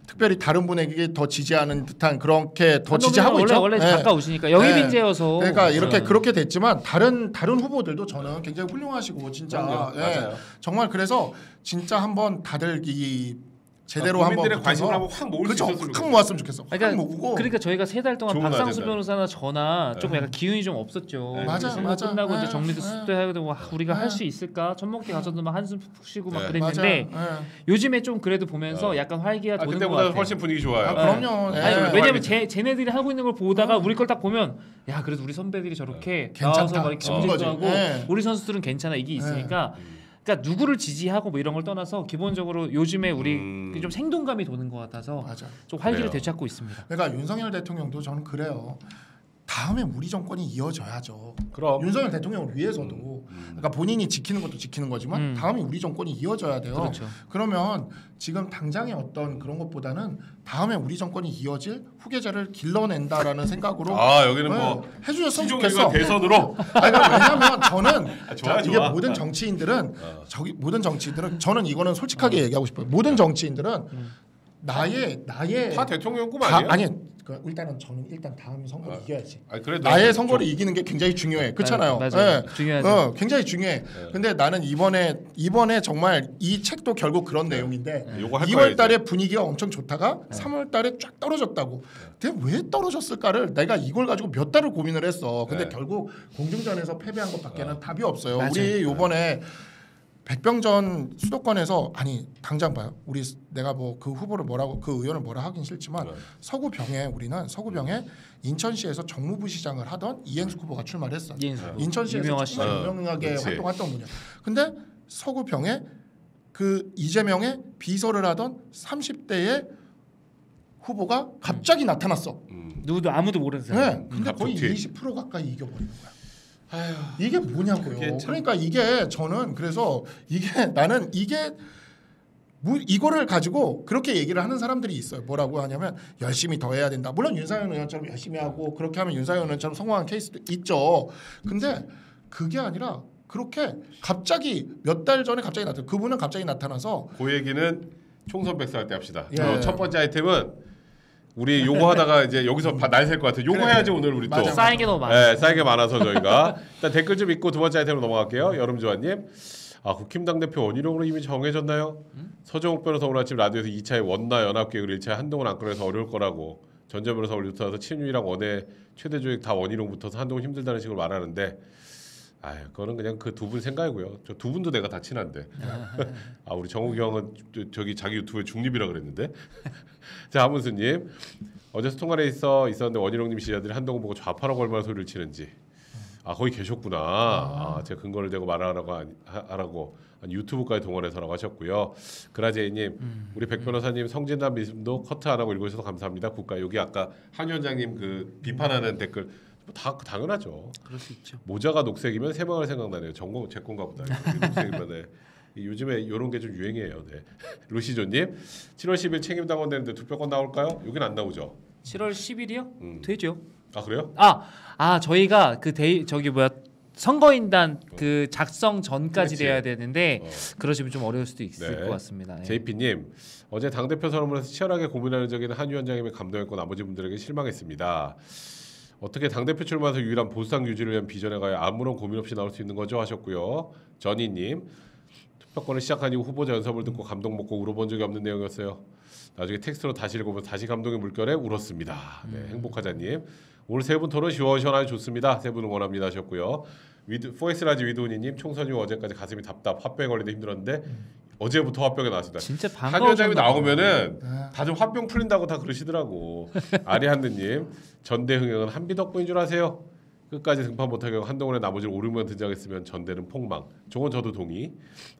[SPEAKER 2] 특별히 다른 분에게 더 지지하는 듯한 그렇게 더 지지하고 있죠.
[SPEAKER 3] 원래 가까우시니까 영입인재여서
[SPEAKER 2] 그러니까 이렇게 그렇게 됐지만 다른 후보들도 저는 굉장히 훌륭하시고 진짜
[SPEAKER 1] 맞아요.
[SPEAKER 2] 정말 그래서 진짜 한번 다들 이 제대로 한번
[SPEAKER 1] 국민들의 관심을 한번 확 모을 수 있었으면
[SPEAKER 2] 확 모았으면 좋겠어.
[SPEAKER 3] 그러니까 저희가 3달 동안 박상수 변호사나 저나 좀 약간 기운이 좀 없었죠.
[SPEAKER 2] 맞아.
[SPEAKER 3] 끝나고 이제 정리도 수도 해야 되고 우리가 할 수 있을까? 천목대 가서도 막 한숨 푹 쉬고 막 그랬는데 요즘에 좀 그래도 보면서 약간 활기가 도는 것 같아요.
[SPEAKER 1] 그때보다 훨씬 분위기 좋아요.
[SPEAKER 2] 그럼요.
[SPEAKER 3] 왜냐면 쟤네들이 하고 있는 걸 보다가 우리 걸 딱 보면 야 그래도 우리 선배들이 저렇게 나와서 막 경쟁도 하고 우리 선수들은 괜찮아 이게 있으니까. 그러니까 누구를 지지하고 뭐 이런 걸 떠나서 기본적으로 요즘에 우리 좀 생동감이 도는 것 같아서 좀 활기를 되찾고 있습니다.
[SPEAKER 2] 그러니까 윤석열 대통령도 저는 그래요. 다음에 우리 정권이 이어져야죠.
[SPEAKER 1] 그럼
[SPEAKER 2] 윤석열 대통령을 위해서도 그러니까 본인이 지키는 것도 지키는 거지만 다음에 우리 정권이 이어져야 돼요.
[SPEAKER 3] 그렇죠.
[SPEAKER 2] 그러면 지금 당장의 어떤 그런 것보다는 다음에 우리 정권이 이어질 후계자를 길러낸다라는 생각으로
[SPEAKER 1] 여기는 뭐
[SPEAKER 2] 해주셨으면 좋겠어.
[SPEAKER 1] 대선으로.
[SPEAKER 2] 왜냐하면 저는
[SPEAKER 1] 좋아.
[SPEAKER 2] 이게 모든 정치인들은 저는 이거는 솔직하게 얘기하고 싶어요. 모든 정치인들은 나의
[SPEAKER 1] 다 대통령 꿈 아니에요?
[SPEAKER 2] 일단은 저는 다음 선거를 이겨야지.
[SPEAKER 1] 나의
[SPEAKER 2] 선거를 이기는 게 굉장히 중요해. 그렇잖아요.
[SPEAKER 3] 맞아요. 중요하죠.
[SPEAKER 2] 굉장히 중요해. 근데 나는 이번에 정말 이 책도 결국 그런 내용인데 2월달에 분위기가 엄청 좋다가 3월달에 쫙 떨어졌다고. 근데 왜 떨어졌을까를 내가 이걸 가지고 몇 달을 고민을 했어. 근데 결국 공중전에서 패배한 것밖에는 답이 없어요. 우리 이번에 백병전 수도권에서 당장 봐요. 내가 뭐 그 후보를 그 의원을 뭐라 하긴 싫지만 우리는 서구병에 인천시에서 정무부시장을 하던 이행수 후보가 출마를 했어. 인천시에서 정말 유명하게 활동했던 분이야. 근데 서구병에 그 이재명의 비서를 하던 30대의 후보가 갑자기 나타났어.
[SPEAKER 3] 아무도 모르는 사람.
[SPEAKER 2] 근데 거의 20% 가까이 이겨버리는 거야. 이게 뭐냐고요. 그러니까 이게 저는 그래서 이게 나는 이게 이거를 가지고 그렇게 얘기를 하는 사람들이 있어요. 뭐라고 하냐면 열심히 더 해야 된다. 물론 윤상현 의원처럼 열심히 하고 그렇게 하면 윤상현 의원처럼 성공한 케이스도 있죠. 근데 그게 아니라 그렇게 갑자기 몇 달 전에 갑자기 나타나 그분은 갑자기 나타나서
[SPEAKER 1] 그 얘기는 총선 백서할 때 합시다. 첫 번째 아이템은 우리 요거 하다가 이제 여기서 날 셀 것 같아. 요거 해야지 오늘 우리 또
[SPEAKER 3] 쌓인 게 너무 많아.
[SPEAKER 1] 네, 쌓인 게 많아서 저희가 일단 댓글 좀 읽고 두 번째 아이템으로 넘어갈게요. 여름조아님. 국힘 당대표 원희룡으로 이미 정해졌나요? 서정욱 변호사 오늘 아침 라디오에서 2차에 원나 연합계획을 1차에 한동훈 안 끌어서 어려울 거라고 전재 변호사 오늘 유튜브에서 친윤이랑 원외 최대 조직 다 원희룡 붙어서 한동훈 힘들다는 식으로 말하는데 그거는 그냥 그 두 분 생각이고요. 저 두 분도 내가 다 친한데. 우리 정욱이 형은 저기 자기 유튜브에 중립이라 그랬는데. 자, 하문수님. 어제 소통관에 있었는데 원희룡님 지지자들이 한동훈 보고 좌파라고 얼마나 소리를 치는지. 거기 계셨구나. 제가 근거를 대고 말하라고 유튜브까지 동원해서라고 하셨고요. 그라제이님, 우리 백 변호사님 성진남 믿음도 커트 안 하고 읽어주셔서 감사합니다. 국가 여기 아까 한 위원장님 그 비판하는 댓글 다 당연하죠.
[SPEAKER 3] 그럴 수 있죠.
[SPEAKER 1] 모자가 녹색이면 새마을 생각나네요. 전공 제 건가 보다. 녹색이면 요즘에 이런 게 좀 유행이에요. 네. 루시조님, 7월 10일 책임당원 되는데 투표권 나올까요? 여긴 안 나오죠.
[SPEAKER 3] 7월 10일이요? 되죠.
[SPEAKER 1] 그래요?
[SPEAKER 3] 저희가 선거인단 그 작성 전까지 돼야 되는데 그러시면 좀 어려울 수도 있을 것 같습니다. 네.
[SPEAKER 1] JP님, 어제 당대표 선언문에서 치열하게 고민하는 적에는 한 위원장님의 감동했고 나머지 분들에게 실망했습니다. 어떻게 당대표 출마해서 유일한 보수당 유지를 위한 비전에 가야 아무런 고민 없이 나올 수 있는 거죠 하셨고요. 전희님, 투표권을 시작한 이후 후보자 연설을 듣고 감동 먹고 울어본 적이 없는 내용이었어요. 나중에 텍스트로 다시 읽어보면 다시 감동의 물결에 울었습니다. 네, 행복하자님, 오늘 세 분 토론 시원시원하게 좋습니다. 세 분 응원합니다 하셨고요. 포에스라지 위도우니님, 총선 이후 어제까지 가슴이 답답 화병에 걸리다 힘들었는데 어제부터 화병에 나왔습니다.
[SPEAKER 3] 진짜
[SPEAKER 1] 한 위원장이 나오면은 다들 화병 풀린다고 다 그러시더라고. 아리한드님, 전대흥행은 한비 덕분인 줄 아세요? 끝까지 등판 못하게 하고 한동훈의 나머지를 오르면 등장했으면 전대는 폭망. 저건 저도 동의.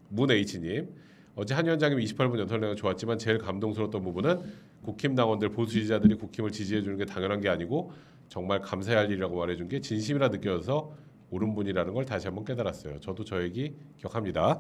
[SPEAKER 1] 문 H님, 어제 한 위원장님 28분 연설내가 좋았지만 제일 감동스러웠던 부분은 국힘 당원들 보수 지지자들이 국힘을 지지해 주는 게 당연한 게 아니고 정말 감사해야 할 일이라고 말해준 게 진심이라 느껴져서 옳은 분이라는 걸 다시 한번 깨달았어요. 저도 저 얘기 기억합니다.